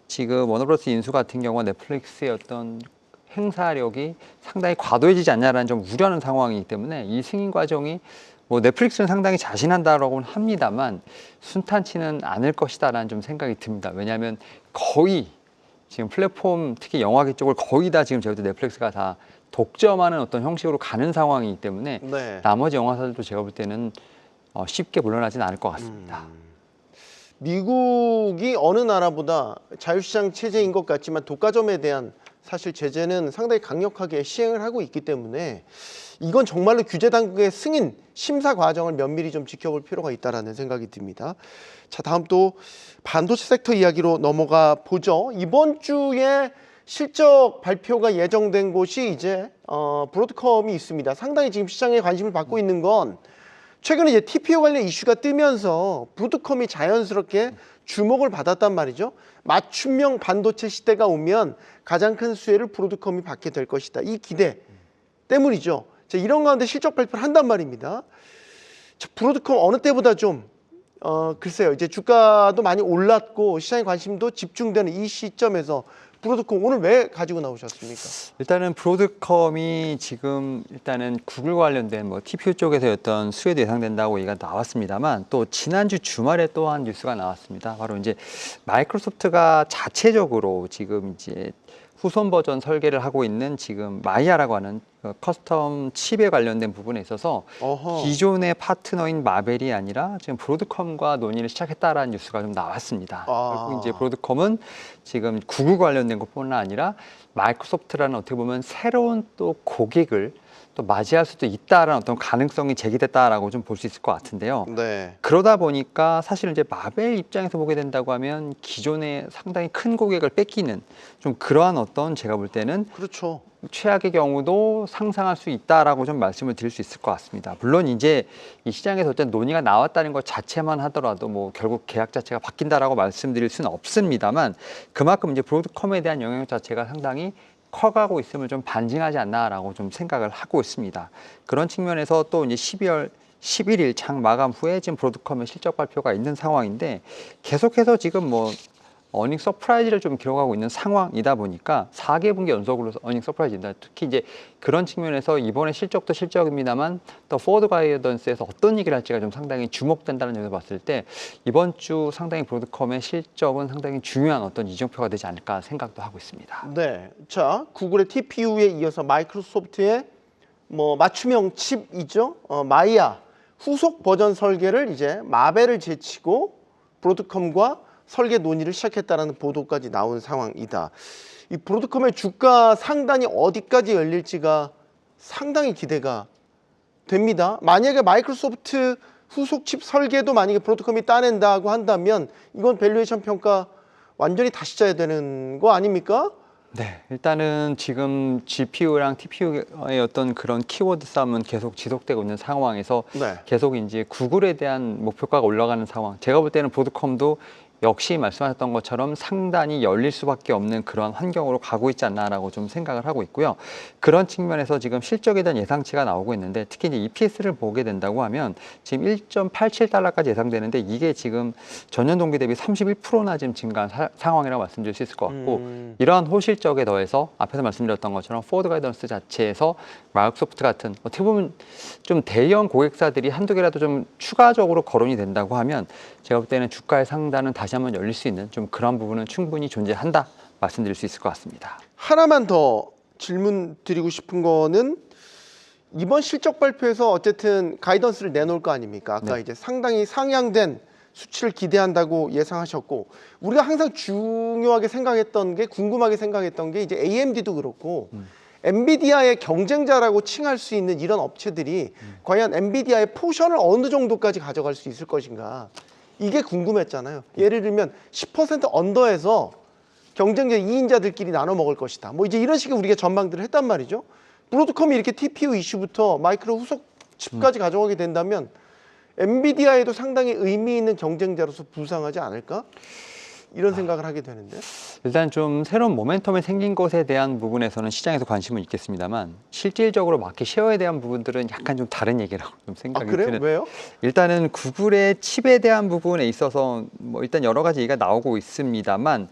지금 워너브라더스 인수 같은 경우가 넷플릭스의 어떤 행사력이 상당히 과도해지지 않냐라는 좀 우려하는 상황이기 때문에 이 승인 과정이 뭐 넷플릭스는 상당히 자신한다라고는 합니다만 순탄치는 않을 것이다라는 좀 생각이 듭니다. 왜냐하면 거의 지금 플랫폼, 특히 영화계 쪽을 거의 다 지금 제가 볼 때 넷플릭스가 다 독점하는 어떤 형식으로 가는 상황이기 때문에 네. 나머지 영화사들도 제가 볼 때는 쉽게 물러나지는 않을 것 같습니다. 미국이 어느 나라보다 자유시장 체제인 것 같지만 독과점에 대한 사실 제재는 상당히 강력하게 시행을 하고 있기 때문에 이건 정말로 규제 당국의 승인 심사 과정을 면밀히 좀 지켜볼 필요가 있다라는 생각이 듭니다. 자, 다음 또 반도체 섹터 이야기로 넘어가 보죠. 이번 주에 실적 발표가 예정된 곳이 이제 브로드컴이 있습니다. 상당히 지금 시장에 관심을 받고 있는 건 최근에 이제 TPO 관련 이슈가 뜨면서 브로드컴이 자연스럽게 주목을 받았단 말이죠. 맞춤형 반도체 시대가 오면 가장 큰 수혜를 브로드컴이 받게 될 것이다. 이 기대 때문이죠. 자, 이런 가운데 실적 발표를 한단 말입니다. 자, 브로드컴 어느 때보다 좀 글쎄요. 이제 주가도 많이 올랐고 시장의 관심도 집중되는 이 시점에서 브로드콤 오늘 왜 가지고 나오셨습니까? 일단은 브로드컴이 지금 일단은 구글 관련된 뭐 TPU 쪽에서 어떤 수혜도 예상된다고 얘기가 나왔습니다만 또 지난주 주말에 또한 뉴스가 나왔습니다. 바로 이제 마이크로소프트가 자체적으로 지금 이제 후손 버전 설계를 하고 있는 지금 마이아라고 하는 커스텀 칩에 관련된 부분에 있어서 어허. 기존의 파트너인 마벨이 아니라 지금 브로드컴과 논의를 시작했다라는 뉴스가 좀 나왔습니다. 아. 결국 이제 브로드컴은 지금 구글 관련된 것뿐만 아니라 마이크로소프트라는 어떻게 보면 새로운 또 고객을 또 맞이할 수도 있다라는 어떤 가능성이 제기됐다라고 좀 볼 수 있을 것 같은데요. 네. 그러다 보니까 사실 이제 마벨 입장에서 보게 된다고 하면 기존에 상당히 큰 고객을 뺏기는 좀 그러한 어떤 제가 볼 때는 그렇죠. 최악의 경우도 상상할 수 있다라고 좀 말씀을 드릴 수 있을 것 같습니다. 물론 이제 이 시장에서 어떤 논의가 나왔다는 것 자체만 하더라도 뭐 결국 계약 자체가 바뀐다라고 말씀드릴 수는 없습니다만 그만큼 이제 브로드컴에 대한 영향 자체가 상당히 커가고 있음을 좀 반증하지 않나라고 좀 생각을 하고 있습니다. 그런 측면에서 또 이제 12월 11일 장 마감 후에 지금 브로드컴의 실적 발표가 있는 상황인데 계속해서 지금 뭐 어닝 서프라이즈를 좀 기록하고 있는 상황이다 보니까 4개분기 연속으로 어닝 서프라이즈입니다. 특히 이제 그런 측면에서 이번에 실적도 실적입니다만 또 포워드 가이던스에서 어떤 얘기를 할지가 좀 상당히 주목된다는 점에서 봤을 때 이번 주 상당히 브로드컴의 실적은 상당히 중요한 어떤 이정표가 되지 않을까 생각도 하고 있습니다. 네. 자, 구글의 TPU에 이어서 마이크로소프트의 뭐 맞춤형 칩이죠. 마이아 후속 버전 설계를 이제 마벨을 제치고 브로드컴과 설계 논의를 시작했다라는 보도까지 나온 상황이다. 이 브로드컴의 주가 상단이 어디까지 열릴지가 상당히 기대가 됩니다. 만약에 마이크로소프트 후속 칩 설계도 만약에 브로드컴이 따낸다고 한다면 이건 밸류에이션 평가 완전히 다시 짜야 되는 거 아닙니까? 네, 일단은 지금 GPU랑 TPU의 어떤 그런 키워드 싸움은 계속 지속되고 있는 상황에서 네. 계속 이제 구글에 대한 목표가가 올라가는 상황. 제가 볼 때는 브로드컴도 역시 말씀하셨던 것처럼 상단이 열릴 수밖에 없는 그런 환경으로 가고 있지 않나라고 좀 생각을 하고 있고요. 그런 측면에서 지금 실적에 대한 예상치가 나오고 있는데 특히 이제 EPS를 보게 된다고 하면 지금 1.87달러까지 예상되는데 이게 지금 전년 동기 대비 31%나 지금 증가한 상황이라고 말씀드릴 수 있을 것 같고 이러한 호실적에 더해서 앞에서 말씀드렸던 것처럼 포워드 가이던스 자체에서 마이크로소프트 같은 어떻게 보면 좀 대형 고객사들이 한두 개라도 좀 추가적으로 거론이 된다고 하면 제가 볼 때는 주가의 상단은 다시 한번 열릴 수 있는 좀 그런 부분은 충분히 존재한다 말씀드릴 수 있을 것 같습니다. 하나만 더 질문 드리고 싶은 거는 이번 실적 발표에서 어쨌든 가이던스를 내놓을 거 아닙니까? 아까 네. 이제 상당히 상향된 수치를 기대한다고 예상하셨고 우리가 항상 중요하게 생각했던 게 궁금하게 생각했던 게 이제 AMD도 그렇고 엔비디아의 경쟁자라고 칭할 수 있는 이런 업체들이 과연 엔비디아의 포션을 어느 정도까지 가져갈 수 있을 것인가 이게 궁금했잖아요. 예를 들면 10% 언더에서 경쟁자 2인자들끼리 나눠 먹을 것이다. 뭐 이제 이런 식의 우리가 전망들을 했단 말이죠. 브로드컴이 이렇게 TPU 이슈부터 마이크로 후속 칩까지 가져가게 된다면 엔비디아에도 상당히 의미 있는 경쟁자로서 부상하지 않을까? 이런 생각을 하게 되는데. 일단 좀 새로운 모멘텀이 생긴 것에 대한 부분에서는 시장에서 관심은 있겠습니다만 실질적으로 마켓 셰어에 대한 부분들은 약간 좀 다른 얘기라고 좀 생각이 그래요? 드는. 왜요? 일단은 구글의 칩에 대한 부분에 있어서 뭐 일단 여러 가지 얘기가 나오고 있습니다만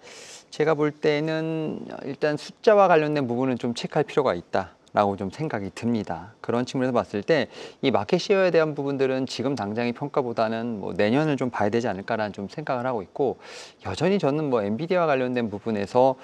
제가 볼 때는 일단 숫자와 관련된 부분은 좀 체크할 필요가 있다라고 좀 생각이 듭니다. 그런 측면에서 봤을 때 이 마켓 셰어에 대한 부분들은 지금 당장의 평가보다는 뭐 내년을 좀 봐야 되지 않을까라는 좀 생각을 하고 있고 여전히 저는 뭐 엔비디아와 관련된 부분에서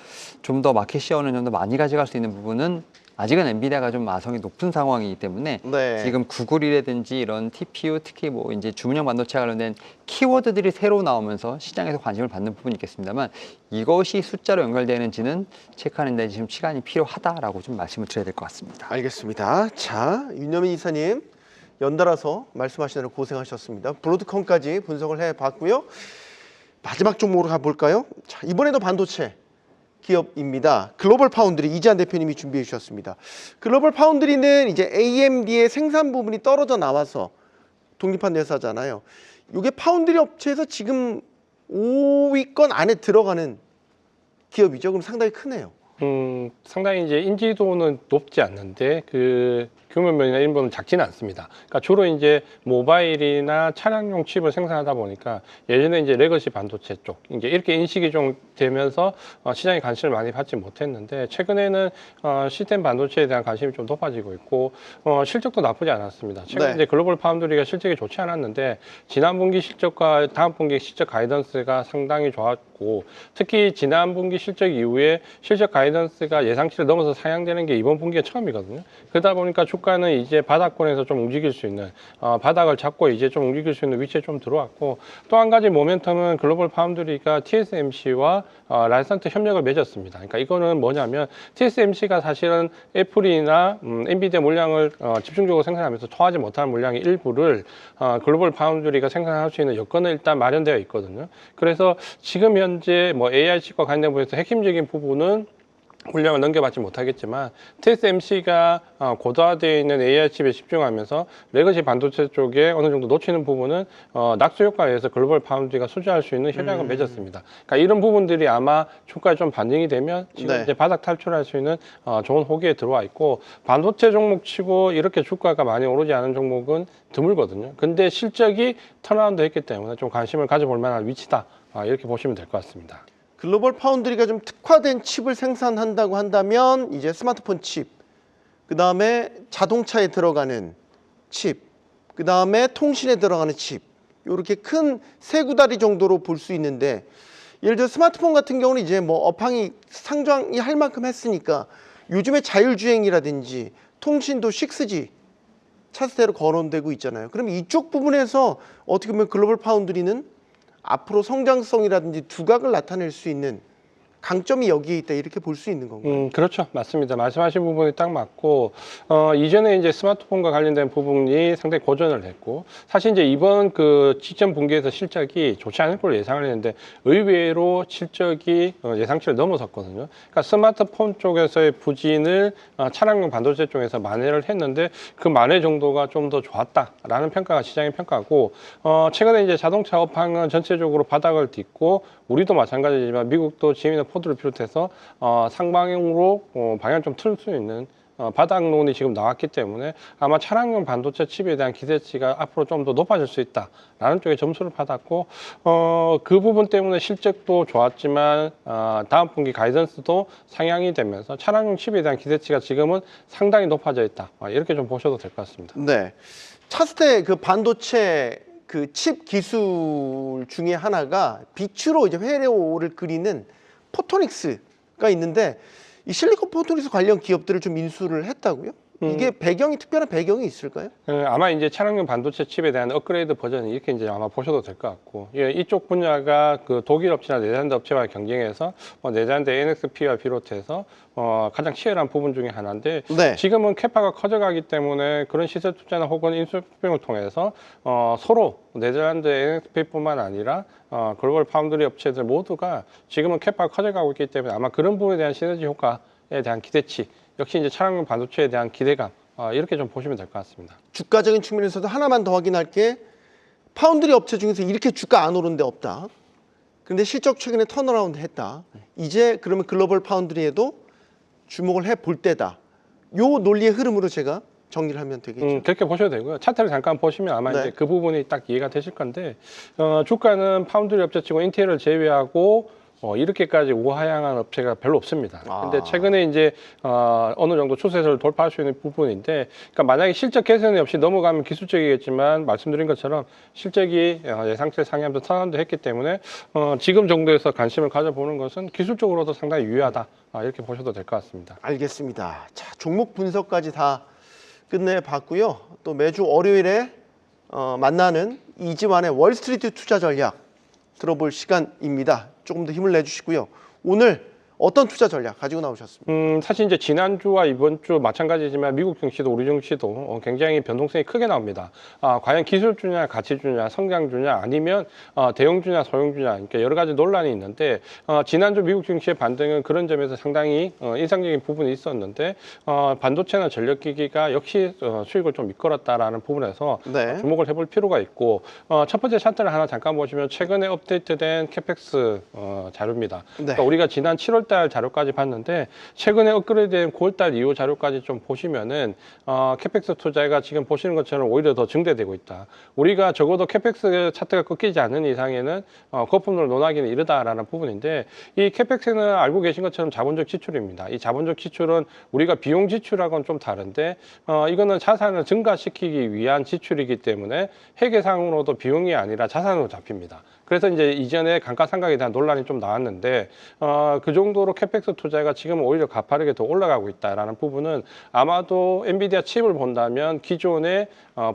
좀 더 마켓 셰어는 좀 더 많이 가져갈 수 있는 부분은 아직은 엔비디아가 좀 아성이 높은 상황이기 때문에 네. 지금 구글이라든지 이런 TPU 특히 뭐 이제 주문형 반도체 관련된 키워드들이 새로 나오면서 시장에서 관심을 받는 부분이 있겠습니다만 이것이 숫자로 연결되는지는 체크하는 데 지금 시간이 필요하다라고 좀 말씀을 드려야 될 것 같습니다. 알겠습니다. 자, 윤여민 이사님 연달아서 말씀하시느라 고생하셨습니다. 브로드컴까지 분석을 해봤고요. 마지막 종목으로 가볼까요? 자, 이번에도 반도체 기업입니다. 글로벌 파운드리 이지한 대표님이 준비해 주셨습니다. 글로벌 파운드리는 이제 AMD의 생산 부분이 떨어져 나와서 독립한 회사잖아요. 이게 파운드리 업체에서 지금 5위권 안에 들어가는 기업이죠. 그럼 상당히 크네요. 상당히 이제 인지도는 높지 않는데 그 규모면이나 이런 부분은 작지는 않습니다. 그러니까 주로 이제 모바일이나 차량용 칩을 생산하다 보니까 예전에 이제 레거시 반도체 쪽 이제 이렇게 인식이 좀 되면서 시장에 관심을 많이 받지 못했는데 최근에는 시스템 반도체에 대한 관심이 좀 높아지고 있고 실적도 나쁘지 않았습니다. 최근 네. 이제 글로벌 파운드리가 실적이 좋지 않았는데 지난 분기 실적과 다음 분기 실적 가이던스가 상당히 좋았고 특히 지난 분기 실적 이후에 실적 가이던스가 예상치를 넘어서 상향되는 게 이번 분기가 처음이거든요. 그러다 보니까 주가는 이제 바닥권에서 좀 움직일 수 있는 바닥을 잡고 이제 좀 움직일 수 있는 위치에 좀 들어왔고 또 한 가지 모멘텀은 글로벌 파운드리가 TSMC와 라이선트 협력을 맺었습니다. 그러니까 이거는 뭐냐면 TSMC가 사실은 애플이나 엔비디아 물량을 집중적으로 생산하면서 소화하지 못하는 물량의 일부를 글로벌 파운드리가 생산할 수 있는 여건은 일단 마련되어 있거든요. 그래서 지금 현재 뭐 AI 칩과 관련 부분에서 핵심적인 부분은 물량을 넘겨받지 못하겠지만 TSMC가 고도화되어 있는 AI 칩에 집중하면서 레거시 반도체 쪽에 어느 정도 놓치는 부분은 낙수 효과에 의해서 글로벌 파운드리가 수주할 수 있는 협약을 맺었습니다. 그러니까 이런 부분들이 아마 주가에 좀 반영이 되면 지금 네. 이제 바닥 탈출할 수 있는 좋은 호기에 들어와 있고 반도체 종목치고 이렇게 주가가 많이 오르지 않은 종목은 드물거든요. 근데 실적이 턴어라운드 했기 때문에 좀 관심을 가져볼 만한 위치다. 이렇게 보시면 될 것 같습니다. 글로벌 파운드리가 좀 특화된 칩을 생산한다고 한다면 이제 스마트폰 칩, 그 다음에 자동차에 들어가는 칩, 그 다음에 통신에 들어가는 칩, 이렇게 큰 세 구다리 정도로 볼 수 있는데 예를 들어 스마트폰 같은 경우는 이제 뭐 업황이 상장이 할 만큼 했으니까 요즘에 자율주행이라든지 통신도 6G 차세대로 거론되고 있잖아요. 그럼 이쪽 부분에서 어떻게 보면 글로벌 파운드리는 앞으로 성장성이라든지 두각을 나타낼 수 있는 강점이 여기에 있다 이렇게 볼 수 있는 건가요? 그렇죠. 맞습니다. 말씀하신 부분이 딱 맞고, 이전에 이제 스마트폰과 관련된 부분이 상당히 고전을 했고, 사실 이제 이번 그 직전 분기에서 실적이 좋지 않을 걸로 예상을 했는데, 의외로 실적이 예상치를 넘어섰거든요. 그러니까 스마트폰 쪽에서의 부진을 차량용 반도체 쪽에서 만회를 했는데, 그 만회 정도가 좀 더 좋았다라는 평가가 시장의 평가고, 최근에 이제 자동차 업황은 전체적으로 바닥을 딛고, 우리도 마찬가지지만 미국도 GM이나 포드를 비롯해서 상방향으로 방향 좀 틀 수 있는 바닥론이 지금 나왔기 때문에 아마 차량용 반도체 칩에 대한 기대치가 앞으로 좀 더 높아질 수 있다라는 쪽에 점수를 받았고 그 부분 때문에 실적도 좋았지만 다음 분기 가이던스도 상향이 되면서 차량용 칩에 대한 기대치가 지금은 상당히 높아져 있다. 이렇게 좀 보셔도 될 것 같습니다. 네. 차세대 그 반도체 그 칩 기술 중에 하나가 빛으로 이제 회로를 그리는 포토닉스가 있는데 이 실리콘 포토닉스 관련 기업들을 좀 인수를 했다고요? 이게 배경이 특별한 배경이 있을까요? 아마 이제 차량용 반도체 칩에 대한 업그레이드 버전이 이렇게 이제 아마 보셔도 될 것 같고, 이쪽 분야가 그 독일 업체나 네덜란드 업체와의 경쟁에서 네덜란드 NXP와 비롯해서 가장 치열한 부분 중에 하나인데, 네. 지금은 캐파가 커져가기 때문에 그런 시세 투자나 혹은 인수합병을 통해서 서로 네덜란드 NXP뿐만 아니라 글로벌 파운드리 업체들 모두가 지금은 캐파가 커져가고 있기 때문에 아마 그런 부분에 대한 시너지 효과에 대한 기대치, 역시 이제 차량용 반도체에 대한 기대감 이렇게 좀 보시면 될 것 같습니다. 주가적인 측면에서도 하나만 더 확인할 게 파운드리 업체 중에서 이렇게 주가 안 오른 데 없다. 그런데 실적 최근에 턴어라운드 했다. 이제 그러면 글로벌 파운드리에도 주목을 해볼 때다. 요 논리의 흐름으로 제가 정리를 하면 되겠죠. 그렇게 보셔도 되고요. 차트를 잠깐 보시면 아마 네. 이제 그 부분이 딱 이해가 되실 건데 주가는 파운드리 업체치고 인텔을 제외하고 이렇게까지 우하향한 업체가 별로 없습니다. 근데 최근에 이제 어느 정도 추세를 돌파할 수 있는 부분인데, 그러니까 만약에 실적 개선이 없이 넘어가면 기술적이겠지만 말씀드린 것처럼 실적이 예상치 상향도 턴어라운드 했기 때문에 지금 정도에서 관심을 가져보는 것은 기술적으로도 상당히 유효하다. 이렇게 보셔도 될 것 같습니다. 알겠습니다. 자, 종목 분석까지 다 끝내봤고요. 또 매주 월요일에 만나는 이지환의 월스트리트 투자 전략 들어볼 시간입니다. 조금 더 힘을 내주시고요. 오늘 어떤 투자 전략 가지고 나오셨습니까? 사실 이제 지난주와 이번 주 마찬가지지만 미국 증시도 우리 증시도 굉장히 변동성이 크게 나옵니다. 과연 기술주냐, 가치주냐, 성장주냐, 아니면 대형주냐, 소형주냐, 그러니까 여러 가지 논란이 있는데 지난주 미국 증시의 반등은 그런 점에서 상당히 인상적인 부분이 있었는데 반도체나 전력기기가 역시 수익을 좀 이끌었다라는 부분에서 네. 주목을 해볼 필요가 있고 첫 번째 차트를 하나 잠깐 보시면 최근에 업데이트된 캐펙스 자료입니다. 네. 그러니까 우리가 지난 7월 10월달 자료까지 봤는데 최근에 업그레이드된 9월달 이후 자료까지 좀 보시면은 캐펙스 투자가 지금 보시는 것처럼 오히려 더 증대되고 있다. 우리가 적어도 캐펙스 차트가 꺾이지 않는 이상에는 거품을 논하기는 이르다라는 부분인데 이 캐펙스는 알고 계신 것처럼 자본적 지출입니다. 이 자본적 지출은 우리가 비용 지출하고는 좀 다른데 이거는 자산을 증가시키기 위한 지출이기 때문에 회계상으로도 비용이 아니라 자산으로 잡힙니다. 그래서 이제 이전에 감가상각에 대한 논란이 좀 나왔는데 그 정도로 캐펙스 투자가 지금 오히려 가파르게 더 올라가고 있다라는 부분은 아마도 엔비디아 칩을 본다면 기존의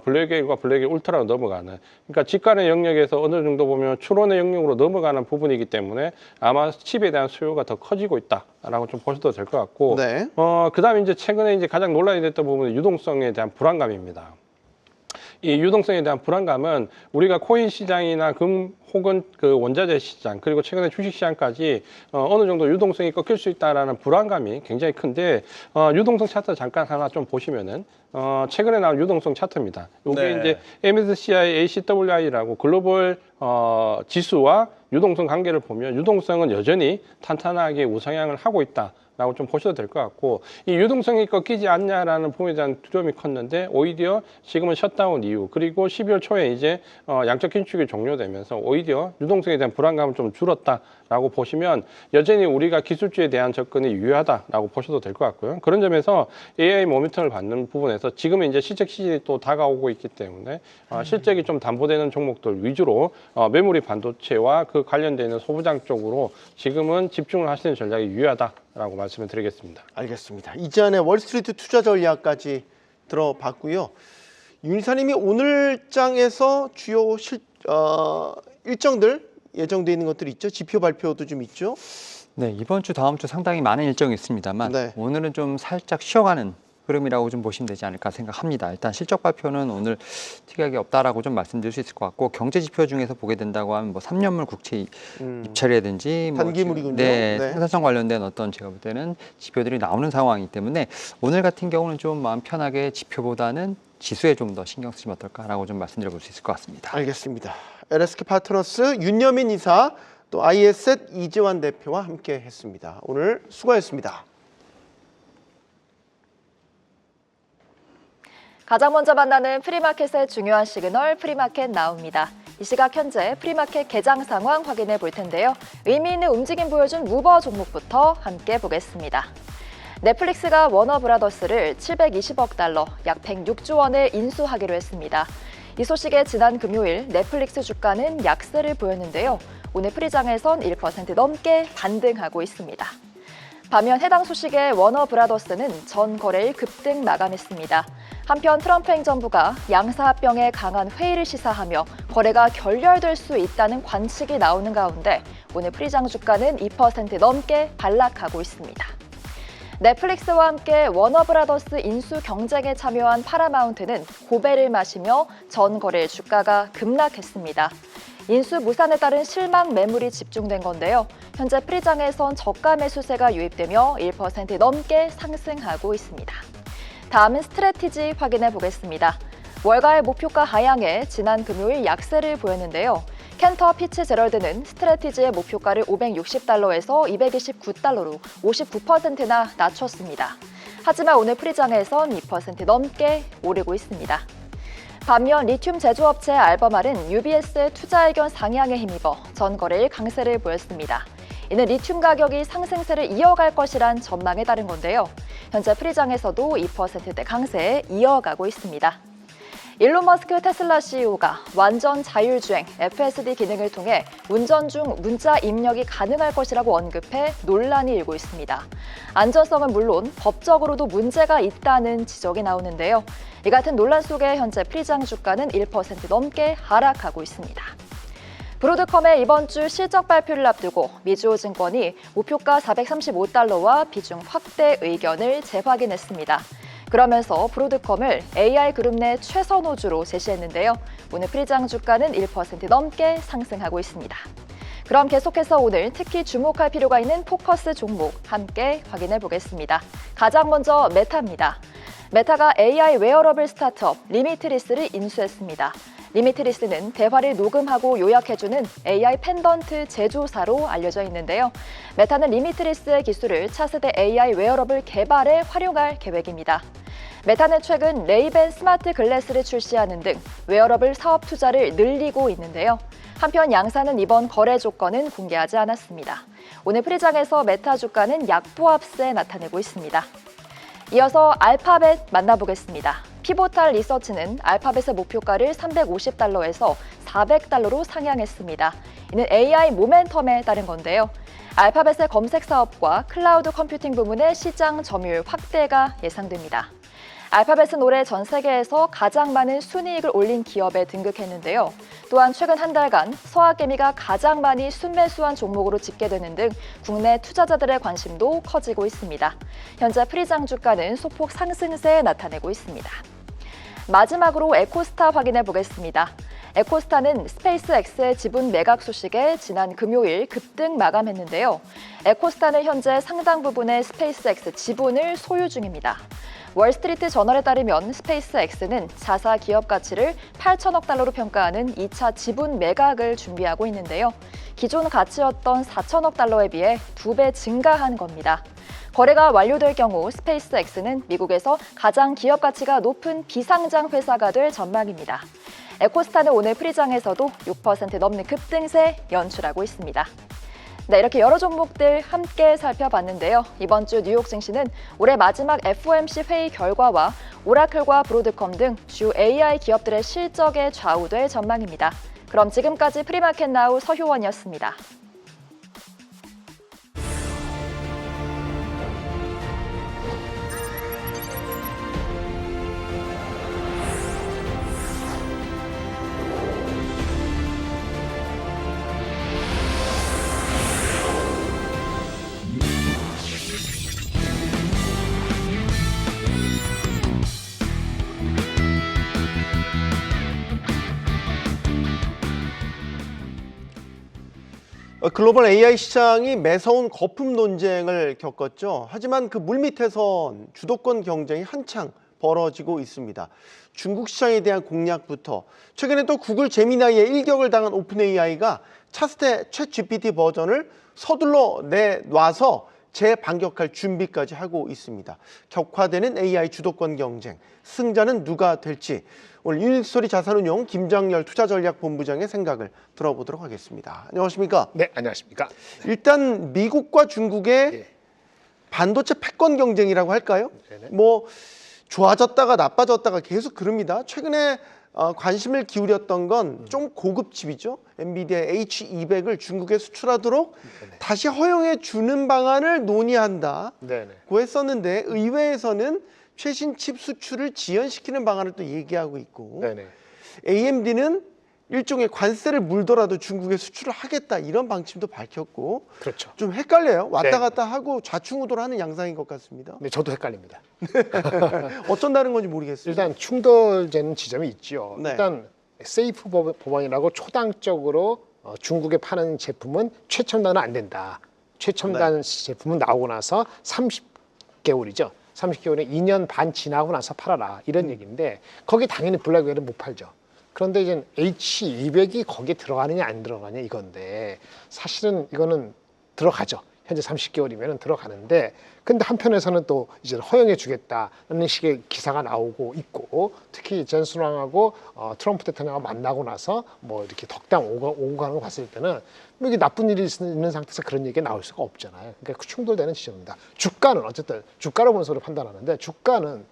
블랙웨일과 블랙웨일 울트라로 넘어가는, 그러니까 직관의 영역에서 어느 정도 보면 추론의 영역으로 넘어가는 부분이기 때문에 아마 칩에 대한 수요가 더 커지고 있다라고 좀 보셔도 될 것 같고, 네. 그다음에 이제 최근에 이제 가장 논란이 됐던 부분은 유동성에 대한 불안감입니다. 이 유동성에 대한 불안감은 우리가 코인 시장이나 금 혹은 그 원자재 시장 그리고 최근에 주식 시장까지 어느 정도 유동성이 꺾일 수 있다라는 불안감이 굉장히 큰데 유동성 차트 잠깐 하나 좀 보시면은 최근에 나온 유동성 차트입니다. 이게 네. 이제 MSCI ACWI라고 글로벌 지수와 유동성 관계를 보면 유동성은 여전히 탄탄하게 우상향을 하고 있다. 라고 좀 보셔도 될 것 같고, 이 유동성이 꺾이지 않냐라는 부분에 대한 두려움이 컸는데 오히려 지금은 셧다운 이후 그리고 12월 초에 이제 양적 긴축이 종료되면서 오히려 유동성에 대한 불안감은 좀 줄었다라고 보시면 여전히 우리가 기술주에 대한 접근이 유효하다라고 보셔도 될 것 같고요. 그런 점에서 AI 모멘텀을 받는 부분에서 지금은 이제 실적 시즌이 또 다가오고 있기 때문에 실적이 좀 담보되는 종목들 위주로 메모리 반도체와 그 관련되는 소부장 쪽으로 지금은 집중을 하시는 전략이 유효하다라고 말씀을 드리겠습니다. 알겠습니다. 이전에 월스트리트 투자 전략까지 들어봤고요. 윤 이사님이 오늘 장에서 주요 일정들 예정되어 있는 것들이 있죠. 지표 발표도 좀 있죠. 네, 이번 주 다음 주 상당히 많은 일정이 있습니다만 네. 오늘은 좀 살짝 쉬어가는 흐름이라고 좀 보시면 되지 않을까 생각합니다. 일단 실적 발표는 오늘 특이하게 없다라고 좀 말씀드릴 수 있을 것 같고, 경제 지표 중에서 보게 된다고 하면 뭐 3년물 국채 입찰이라든지 단기물이군요. 네, 네. 생산성 관련된 어떤 제가 볼 때는 지표들이 나오는 상황이기 때문에 오늘 같은 경우는 좀 마음 편하게 지표보다는 지수에 좀 더 신경 쓰시면 어떨까라고 좀 말씀드려 볼 수 있을 것 같습니다. 알겠습니다. LSK 파트너스 윤여민 이사, 또 IS셋 이재환 대표와 함께 했습니다. 오늘 수고하셨습니다. 가장 먼저 만나는 프리마켓의 중요한 시그널 프리마켓 나옵니다. 이 시각 현재 프리마켓 개장 상황 확인해 볼 텐데요. 의미 있는 움직임 보여준 우버 종목부터 함께 보겠습니다. 넷플릭스가 워너브라더스를 720억 달러, 약 106조 원에 인수하기로 했습니다. 이 소식에 지난 금요일 넷플릭스 주가는 약세를 보였는데요. 오늘 프리장에선 1% 넘게 반등하고 있습니다. 반면 해당 소식에 워너브라더스는 전 거래일 급등 마감했습니다. 한편 트럼프 행정부가 양사합병의 강한 회의를 시사하며 거래가 결렬될 수 있다는 관측이 나오는 가운데 오늘 프리장 주가는 2% 넘게 반락하고 있습니다. 넷플릭스와 함께 워너브라더스 인수 경쟁에 참여한 파라마운트는 고배를 마시며 전 거래일 주가가 급락했습니다. 인수 무산에 따른 실망 매물이 집중된 건데요. 현재 프리장에선 저가 매수세가 유입되며 1% 넘게 상승하고 있습니다. 다음은 스트래티지 확인해 보겠습니다. 월가의 목표가 하향해 지난 금요일 약세를 보였는데요. 캔터 피츠제럴드는 스트래티지의 목표가를 560달러에서 229달러로 59%나 낮췄습니다. 하지만 오늘 프리장에선 2% 넘게 오르고 있습니다. 반면 리튬 제조업체 알버말은 UBS의 투자 의견 상향에 힘입어 전 거래일 강세를 보였습니다. 이는 리튬 가격이 상승세를 이어갈 것이란 전망에 따른 건데요. 현재 프리장에서도 2%대 강세에 이어가고 있습니다. 일론 머스크 테슬라 CEO가 완전 자율주행 FSD 기능을 통해 운전 중 문자 입력이 가능할 것이라고 언급해 논란이 일고 있습니다. 안전성은 물론 법적으로도 문제가 있다는 지적이 나오는데요. 이 같은 논란 속에 현재 프리장 주가는 1% 넘게 하락하고 있습니다. 브로드컴의 이번 주 실적 발표를 앞두고 미주호증권이 목표가 435달러와 비중 확대 의견을 재확인했습니다. 그러면서 브로드컴을 AI그룹 내 최선호주로 제시했는데요. 오늘 프리장 주가는 1% 넘게 상승하고 있습니다. 그럼 계속해서 오늘 특히 주목할 필요가 있는 포커스 종목 함께 확인해 보겠습니다. 가장 먼저 메타입니다. 메타가 AI 웨어러블 스타트업 리미트리스를 인수했습니다. 리미트리스는 대화를 녹음하고 요약해주는 AI 펜던트 제조사로 알려져 있는데요. 메타는 리미트리스의 기술을 차세대 AI 웨어러블 개발에 활용할 계획입니다. 메타는 최근 레이벤 스마트 글래스를 출시하는 등 웨어러블 사업 투자를 늘리고 있는데요. 한편 양사는 이번 거래 조건은 공개하지 않았습니다. 오늘 프리장에서 메타 주가는 약보합세 나타내고 있습니다. 이어서 알파벳 만나보겠습니다. 피보탈 리서치는 알파벳의 목표가를 350달러에서 400달러로 상향했습니다. 이는 AI 모멘텀에 따른 건데요. 알파벳의 검색 사업과 클라우드 컴퓨팅 부문의 시장 점유율 확대가 예상됩니다. 알파벳은 올해 전 세계에서 가장 많은 순이익을 올린 기업에 등극했는데요. 또한 최근 한 달간 서학개미가 가장 많이 순매수한 종목으로 집계되는 등 국내 투자자들의 관심도 커지고 있습니다. 현재 프리장 주가는 소폭 상승세 나타내고 있습니다. 마지막으로 에코스타 확인해 보겠습니다. 에코스타는 스페이스X의 지분 매각 소식에 지난 금요일 급등 마감했는데요. 에코스타는 현재 상당 부분의 스페이스X 지분을 소유 중입니다. 월스트리트 저널에 따르면 스페이스X는 자사 기업 가치를 8천억 달러로 평가하는 2차 지분 매각을 준비하고 있는데요. 기존 가치였던 4천억 달러에 비해 2배 증가한 겁니다. 거래가 완료될 경우 스페이스X는 미국에서 가장 기업 가치가 높은 비상장 회사가 될 전망입니다. 에코스타는 오늘 프리장에서도 6% 넘는 급등세 연출하고 있습니다. 네, 이렇게 여러 종목들 함께 살펴봤는데요. 이번 주 뉴욕 증시는 올해 마지막 FOMC 회의 결과와 오라클과 브로드컴 등 주 AI 기업들의 실적에 좌우될 전망입니다. 그럼 지금까지 프리마켓 나우 서효원이었습니다. 글로벌 AI 시장이 매서운 거품 논쟁을 겪었죠. 하지만 그 물밑에선 주도권 경쟁이 한창 벌어지고 있습니다. 중국 시장에 대한 공략부터 최근에 또 구글 제미나이의 일격을 당한 오픈 AI가 차세대 챗 GPT 버전을 서둘러 내놔서 재반격할 준비까지 하고 있습니다. 격화되는 AI 주도권 경쟁, 승자는 누가 될지 오늘 유니스토리 자산운용 김장열 투자전략본부장의 생각을 들어보도록 하겠습니다. 안녕하십니까? 네, 안녕하십니까? 일단 미국과 중국의 예. 반도체 패권 경쟁이라고 할까요? 네네. 뭐 좋아졌다가 나빠졌다가 계속 그럽니다. 최근에 관심을 기울였던 건 좀 고급 칩이죠. 엔비디아 H200을 중국에 수출하도록 네네. 다시 허용해 주는 방안을 논의한다고 네네. 했었는데 의회에서는 최신 칩 수출을 지연시키는 방안을 또 얘기하고 있고 네네. AMD는 일종의 관세를 물더라도 중국에 수출을 하겠다 이런 방침도 밝혔고 그렇죠. 좀 헷갈려요. 왔다 네. 갔다 하고 좌충우돌 하는 양상인 것 같습니다. 네, 저도 헷갈립니다. 어쩐다는 건지 모르겠어요. 일단 충돌되는 지점이 있죠. 네. 일단 세이프 법안이라고 초당적으로 중국에 파는 제품은 최첨단은 안 된다. 최첨단 제품은 나오고 나서 30개월이죠. 30개월에 2년 반 지나고 나서 팔아라 이런 얘기인데 거기 당연히 블랙웨어는 못 팔죠. 그런데 이제 H200이 거기에 들어가느냐 안 들어가느냐 이건데 사실은 이거는 들어가죠. 현재 30개월이면 들어가는데 근데 한편에서는 또 이제 허용해 주겠다는 식의 기사가 나오고 있고 특히 젠슨왕하고 트럼프 대통령하고 만나고 나서 뭐 이렇게 덕담 오고 가는 거 봤을 때는 뭐 이게 나쁜 일이 있는 상태에서 그런 얘기가 나올 수가 없잖아요. 그러니까 충돌되는 지점입니다. 주가는 어쨌든 주가로 분석으로 판단하는데 주가는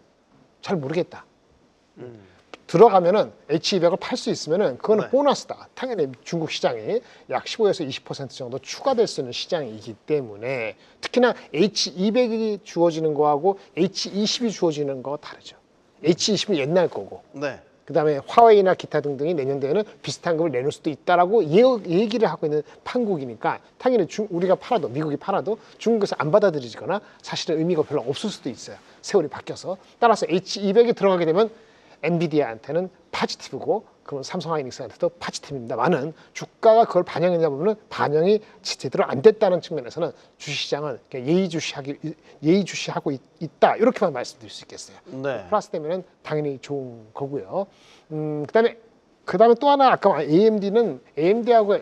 잘 모르겠다. 들어가면은 H200을 팔 수 있으면은 그거는 네. 보너스다. 당연히 중국 시장이 약 15에서 20% 정도 추가될 수 있는 시장이기 때문에 특히나 H200이 주어지는 거하고 H20이 주어지는 거가 다르죠. H20은 옛날 거고 네. 그다음에 화웨이나 기타 등등이 내년도에는 비슷한 금을 내놓을 수도 있다라고 얘기를 하고 있는 판국이니까 당연히 우리가 팔아도 미국이 팔아도 중국에서 안 받아들이거나 사실은 의미가 별로 없을 수도 있어요. 세월이 바뀌어서 따라서 H200이 들어가게 되면 엔비디아한테는 파지티브고 그러면 삼성하이닉스한테도 파지티브입니다만은 주가가 그걸 반영했냐 보면은 반영이 제대로 안 됐다는 측면에서는 주식시장은 예의주시하고 있다 이렇게만 말씀드릴 수 있겠어요. 네. 플러스 되면은 당연히 좋은 거고요. 그다음에 그다음에 또 하나 아까 AMD하고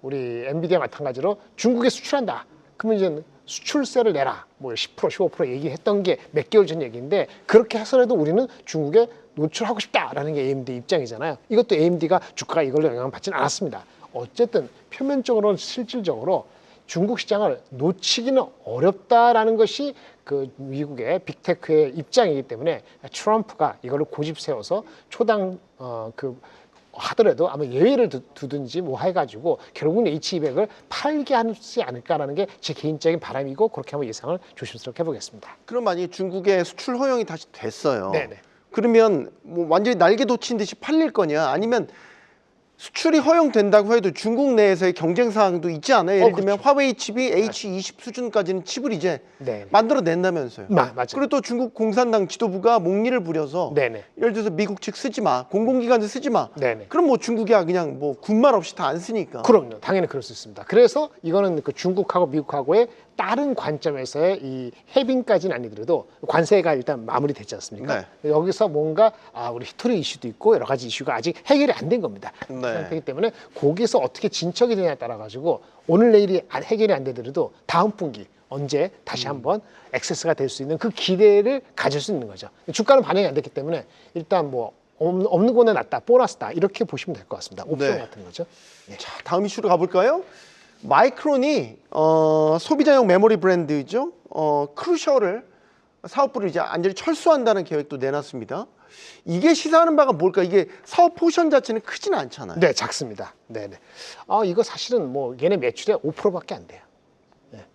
우리 엔비디아 마찬가지로 중국에 수출한다. 그러면 이제 수출세를 내라. 뭐 10% 15% 얘기했던 게 몇 개월 전 얘기인데 그렇게 해서라도 우리는 중국에 노출하고 싶다라는 게 AMD 입장이잖아요. 이것도 AMD가 주가가 이걸로 영향을 받지는 않았습니다. 어쨌든 표면적으로는 실질적으로 중국 시장을 놓치기는 어렵다라는 것이 그 미국의 빅테크의 입장이기 때문에 트럼프가 이거를 고집 세워서 초당 하더라도 아마 예외를 두든지 뭐 해가지고 결국은 H200을 팔게 하지 않을까라는 게 제 개인적인 바람이고 그렇게 한번 예상을 조심스럽게 해보겠습니다. 그럼 만약에 중국에 수출 허용이 다시 됐어요. 네네. 그러면 뭐 완전히 날개 돋친 듯이 팔릴 거냐? 아니면 수출이 허용된다고 해도 중국 내에서의 경쟁 사항도 있지 않아요? 예를 들면 그렇죠. 화웨이 칩이 H20 수준까지는 칩을 이제 네. 만들어낸다면서요. 맞아요. 그리고 또 중국 공산당 지도부가 목리를 부려서 네네. 예를 들어서 미국 측 쓰지 마, 공공기관들 쓰지 마. 네네. 그럼 뭐 중국이야 그냥 뭐 군말 없이 다 안 쓰니까. 그럼요. 당연히 그럴 수 있습니다. 그래서 이거는 그 중국하고 미국하고의 다른 관점에서의 이 해빙까지는 아니더라도 관세가 일단 마무리됐지 않습니까? 여기서 뭔가 우리 히토리 이슈도 있고 여러 가지 이슈가 아직 해결이 안 된 겁니다. 네. 상태이기 때문에 거기서 어떻게 진척이 되냐에 따라 가지고 오늘 내일이 해결이 안 되더라도 다음 분기 언제 다시 한번 액세스가 될 수 있는 그 기대를 가질 수 있는 거죠. 주가는 반영이 안 됐기 때문에 일단 뭐 없는 거는 낫다, 보너스다 이렇게 보시면 될 것 같습니다. 옵션 네. 같은 거죠. 자, 다음 이슈로 가볼까요? 마이크론이 소비자용 메모리 브랜드죠. 크루셔를 사업부를 이제 완전히 철수한다는 계획도 내놨습니다. 이게 시사하는 바가 뭘까? 이게 사업 포션 자체는 크지는 않잖아요. 네, 작습니다. 네네. 이거 사실은 뭐 얘네 매출의 5%밖에 안 돼요.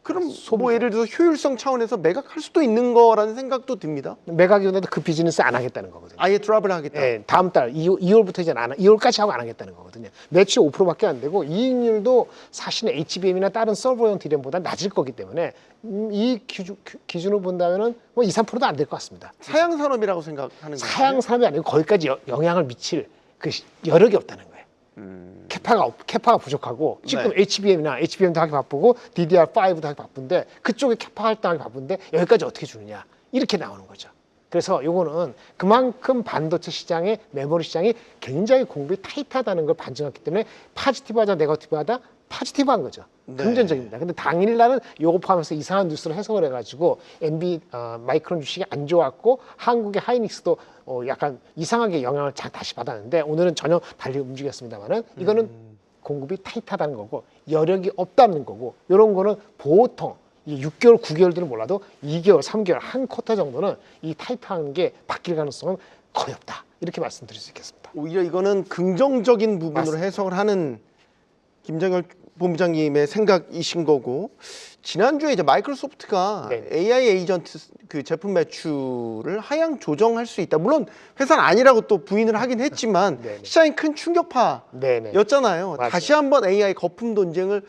그럼 뭐 예를 들어서 효율성 차원에서 매각할 수도 있는 거라는 생각도 듭니다. 매각이라도 그 비즈니스 안 하겠다는 거거든요. 아예 드랍을 하겠다. 네, 다음 달 2월부터 이제 2월까지 하고 안 하겠다는 거거든요. 매출 5%밖에 안 되고 이익률도 사실은 HBM이나 다른 서버용 디램보다 낮을 거기 때문에 이 기준으로 본다면은 뭐 2, 3%도 안 될 것 같습니다. 사양 산업이라고 생각하는 거예요. 사양 산업이 아니고 거기까지 영향을 미칠 그 여력이 없다는 거예요. 캐파가 부족하고 지금 네. HBM도 하기 바쁘고 DDR5도 하기 바쁜데 그쪽에 캐파 할당하기 바쁜데 여기까지 어떻게 주느냐 이렇게 나오는 거죠. 그래서 요거는 그만큼 반도체 시장의 메모리 시장이 굉장히 공급이 타이트하다는 걸 반증했기 때문에 파지티브하다 네거티브하다 파지티브한 거죠. 네. 긍정적입니다. 근데 당일날은 요거 포함해서 이상한 뉴스를 해석을 해가지고 마이크론 주식이 안 좋았고 한국의 하이닉스도 약간 이상하게 영향을 다시 받았는데 오늘은 전혀 달리 움직였습니다만은 이거는 공급이 타이트하다는 거고 여력이 없다는 거고 이런 거는 보통 이 6개월, 9개월들은 몰라도 2개월, 3개월, 한 쿼터 정도는 이 타이트한 게 바뀔 가능성은 거의 없다. 이렇게 말씀드릴 수 있겠습니다. 오히려 이거는 긍정적인 부분으로 맞습니다. 해석을 하는 김정열 본부장님의 생각이신 거고 지난주에 이제 마이크로소프트가 네. AI 에이전트 그 제품 매출을 하향 조정할 수 있다. 물론 회사는 아니라고 또 부인을 하긴 했지만 네네. 시장이 큰 충격파였잖아요. 맞아요. 다시 한번 AI 거품 논쟁을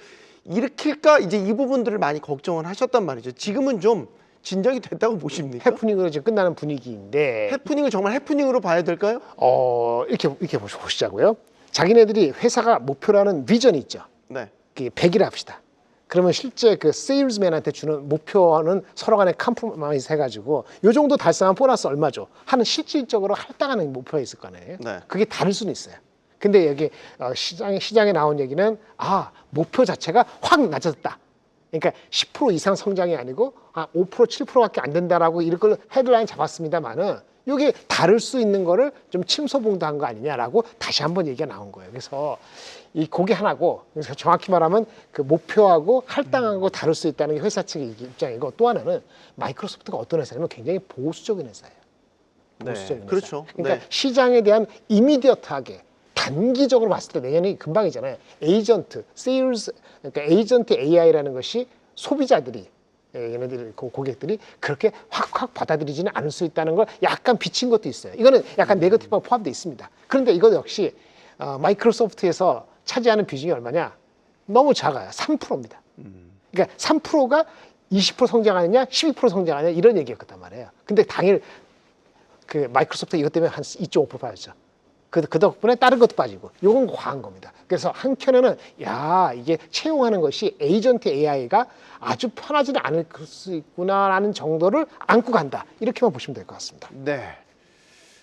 일으킬까 이제 이 부분들을 많이 걱정을 하셨단 말이죠. 지금은 좀 진정이 됐다고 보십니까? 해프닝으로 지금 끝나는 분위기인데 해프닝을 정말 해프닝으로 봐야 될까요? 이렇게 보시자고요. 자기네들이 회사가 목표라는 비전이 있죠. 네. 그게 100이라 합시다. 그러면 실제 그 세일즈맨한테 주는 목표는 서로 간에 컴프로마이즈 해가지고 요 정도 달성한 보너스 얼마죠? 하는 실질적으로 할당하는 목표가 있을 거 아니에요. 네. 그게 다를 수는 있어요. 근데 여기 시장에 나온 얘기는 목표 자체가 확 낮아졌다. 그러니까 10% 이상 성장이 아니고 5% 7%밖에 안 된다라고 이런 걸 헤드라인 잡았습니다만은 이게 다를 수 있는 거를 좀 침소봉도한 거 아니냐라고 다시 한번 얘기가 나온 거예요. 그래서 이 고게 하나고 그래서 정확히 말하면 그 목표하고 할당하고 다를 수 있다는 게 회사 측의 입장이고 또 하나는 마이크로소프트가 어떤 회사냐면 굉장히 보수적인 회사예요. 보수적인 회사. 그렇죠. 그러니까 네. 시장에 대한 이미디어트하게 단기적으로 봤을 때 내년이 금방이잖아요. 에이전트, 세일즈, 그러니까 에이전트 AI라는 것이 소비자들이 얘네들 고객들이 그렇게 확 받아들이지는 않을 수 있다는 걸 약간 비친 것도 있어요. 이거는 약간 네거티브가 포함되어 있습니다. 그런데 이것 역시 마이크로소프트에서 차지하는 비중이 얼마냐? 너무 작아요. 3%입니다. 그러니까 3%가 20% 성장하느냐, 12% 성장하느냐 이런 얘기였단 말이에요. 근데 당일 그 마이크로소프트 이것 때문에 한 2.5% 빠졌죠. 그 덕분에 다른 것도 빠지고 요건 과한 겁니다. 그래서 한켠에는 이게 채용하는 것이 에이전트 AI가 아주 편하지는 않을 수 있구나라는 정도를 안고 간다. 이렇게만 보시면 될 것 같습니다. 네.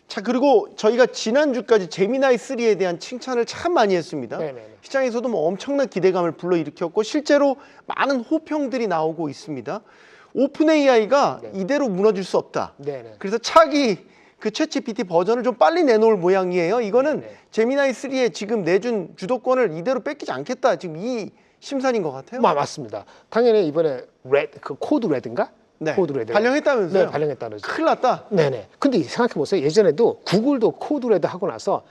자, 그리고 저희가 지난주까지 제미나이 3에 대한 칭찬을 참 많이 했습니다. 네네네. 시장에서도 뭐 엄청난 기대감을 불러일으켰고 실제로 많은 호평들이 나오고 있습니다. 오픈 AI가 네. 이대로 무너질 수 없다. 네네. 그래서 차기 그 챗GPT 버전을 좀 빨리 내놓을 모양이에요. 이거는 네. 제미나이 3에 지금 내준 주도권을 이대로 뺏기지 않겠다. 지금 이 심산인 것 같아요. 맞습니다. 당연히 이번에 그 코드 레드인가? 네. 코드 레드. 발령했다면서요? 네, 발령했다 그러죠. 큰일 났다. 네네. 근데 생각해 보세요. 예전에도 구글도 코드레드 하고 나서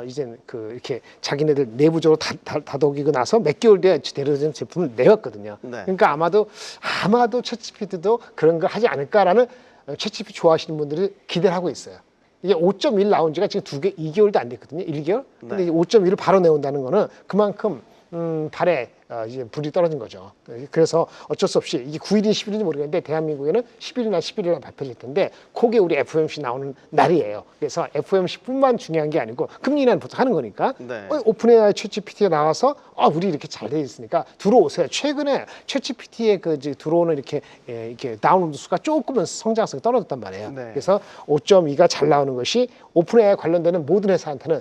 이제 그 이렇게 자기네들 내부적으로 다독이고 나서 몇 개월 뒤에 데려온 제품을 내왔거든요. 네. 그러니까 아마도 챗GPT도 그런 걸 하지 않을까라는 챗GPT 좋아하시는 분들이 기대를 하고 있어요. 이게 5.1 나온 지가 지금 2개월도 안 됐거든요. 1개월. 근데 네. 5.1을 바로 내온다는 거는 그만큼 발에 이제 불이 떨어진 거죠. 그래서 어쩔 수 없이 이게 9일인지 10일인지 모르겠는데 대한민국에는 10일이나 11일에 발표될 텐데 그게 우리 FOMC 나오는 날이에요. 그래서 FOMC뿐만 중요한 게 아니고 금리 인하는 보통 하는 거니까 네. 오픈AI 챗GPT가 나와서 우리 이렇게 잘 돼 있으니까 들어오세요. 최근에 챗GPT에 그 이제 들어오는 이렇게 다운로드 수가 조금은 성장성이 떨어졌단 말이에요. 네. 그래서 5.2가 잘 나오는 것이 오픈AI 관련되는 모든 회사한테는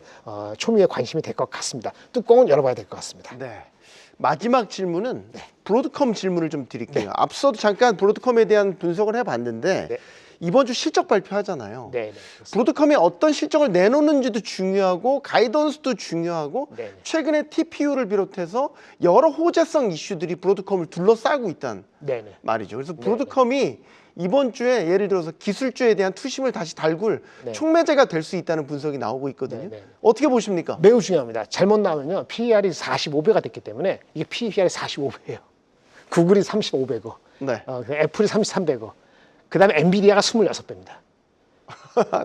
초미의 관심이 될 것 같습니다. 뚜껑은 열어봐야 될 것 같습니다. 네. 마지막 질문은 브로드컴 질문을 좀 드릴게요. 앞서도 잠깐 브로드컴에 대한 분석을 해봤는데 네. 이번 주 실적 발표하잖아요. 네, 브로드컴이 어떤 실적을 내놓는지도 중요하고 가이던스도 중요하고 네. 최근에 TPU를 비롯해서 여러 호재성 이슈들이 브로드컴을 둘러싸고 있다는 네네. 말이죠. 그래서 브로드컴이 이번 주에 예를 들어서 기술주에 대한 투심을 다시 달굴 네. 촉매제가 될 수 있다는 분석이 나오고 있거든요. 네. 어떻게 보십니까? 매우 중요합니다. 잘못 나오면요. PER이 45배가 됐기 때문에 이게 PER이 45배예요. 구글이 35배고, 네. 애플이 33배고, 그 다음에 엔비디아가 26배입니다.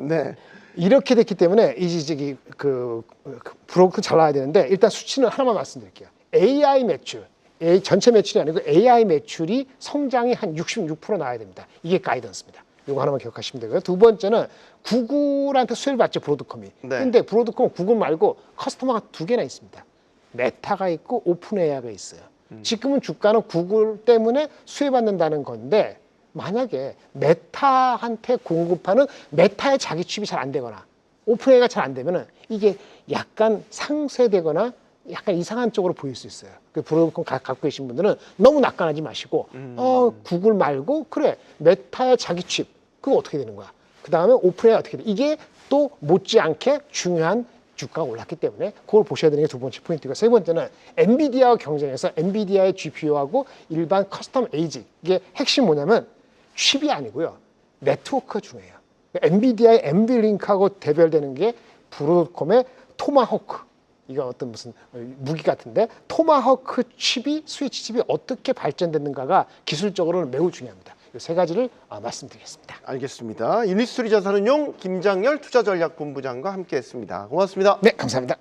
네. 이렇게 됐기 때문에 이제 브로커 잘 나와야 되는데 일단 수치는 하나만 말씀드릴게요. AI 매출, 전체 매출이 아니고 AI 매출이 성장이 한 66% 나와야 됩니다. 이게 가이던스입니다. 이거 하나만 기억하시면 되고요. 두 번째는 구글한테 수혜를 받죠, 브로드컴이. 네. 근데 브로드컴 구글 말고 커스터머가 2개나 있습니다. 메타가 있고 오픈AI가 있어요. 지금은 주가는 구글 때문에 수혜받는다는 건데 만약에 메타한테 공급하는 메타의 자기 취급이 잘 안 되거나 오픈AI가 잘 안 되면은 이게 약간 상쇄되거나 약간 이상한 쪽으로 보일 수 있어요. 그 브로드컴 갖고 계신 분들은 너무 낙관하지 마시고 구글 말고 그래 메타의 자기 취급 그거 어떻게 되는 거야. 그 다음에 오픈AI 어떻게 돼. 이게 또 못지않게 중요한 주가가 올랐기 때문에 그걸 보셔야 되는 게 두 번째 포인트고 세 번째는 엔비디아와 경쟁해서 엔비디아의 GPU하고 일반 커스텀 에이지 이게 핵심 뭐냐면 칩이 아니고요. 네트워크가 중요해요. 엔비디아의 엔비링크하고 대별되는 게 브로드컴의 토마호크 이거 어떤 무슨 무기 같은데 토마호크 칩이 스위치 칩이 어떻게 발전됐는가가 기술적으로는 매우 중요합니다. 이 세 가지를 말씀드리겠습니다. 알겠습니다. 유니스토리 자산운용 김장열 투자전략본부장과 함께했습니다. 고맙습니다. 네, 감사합니다.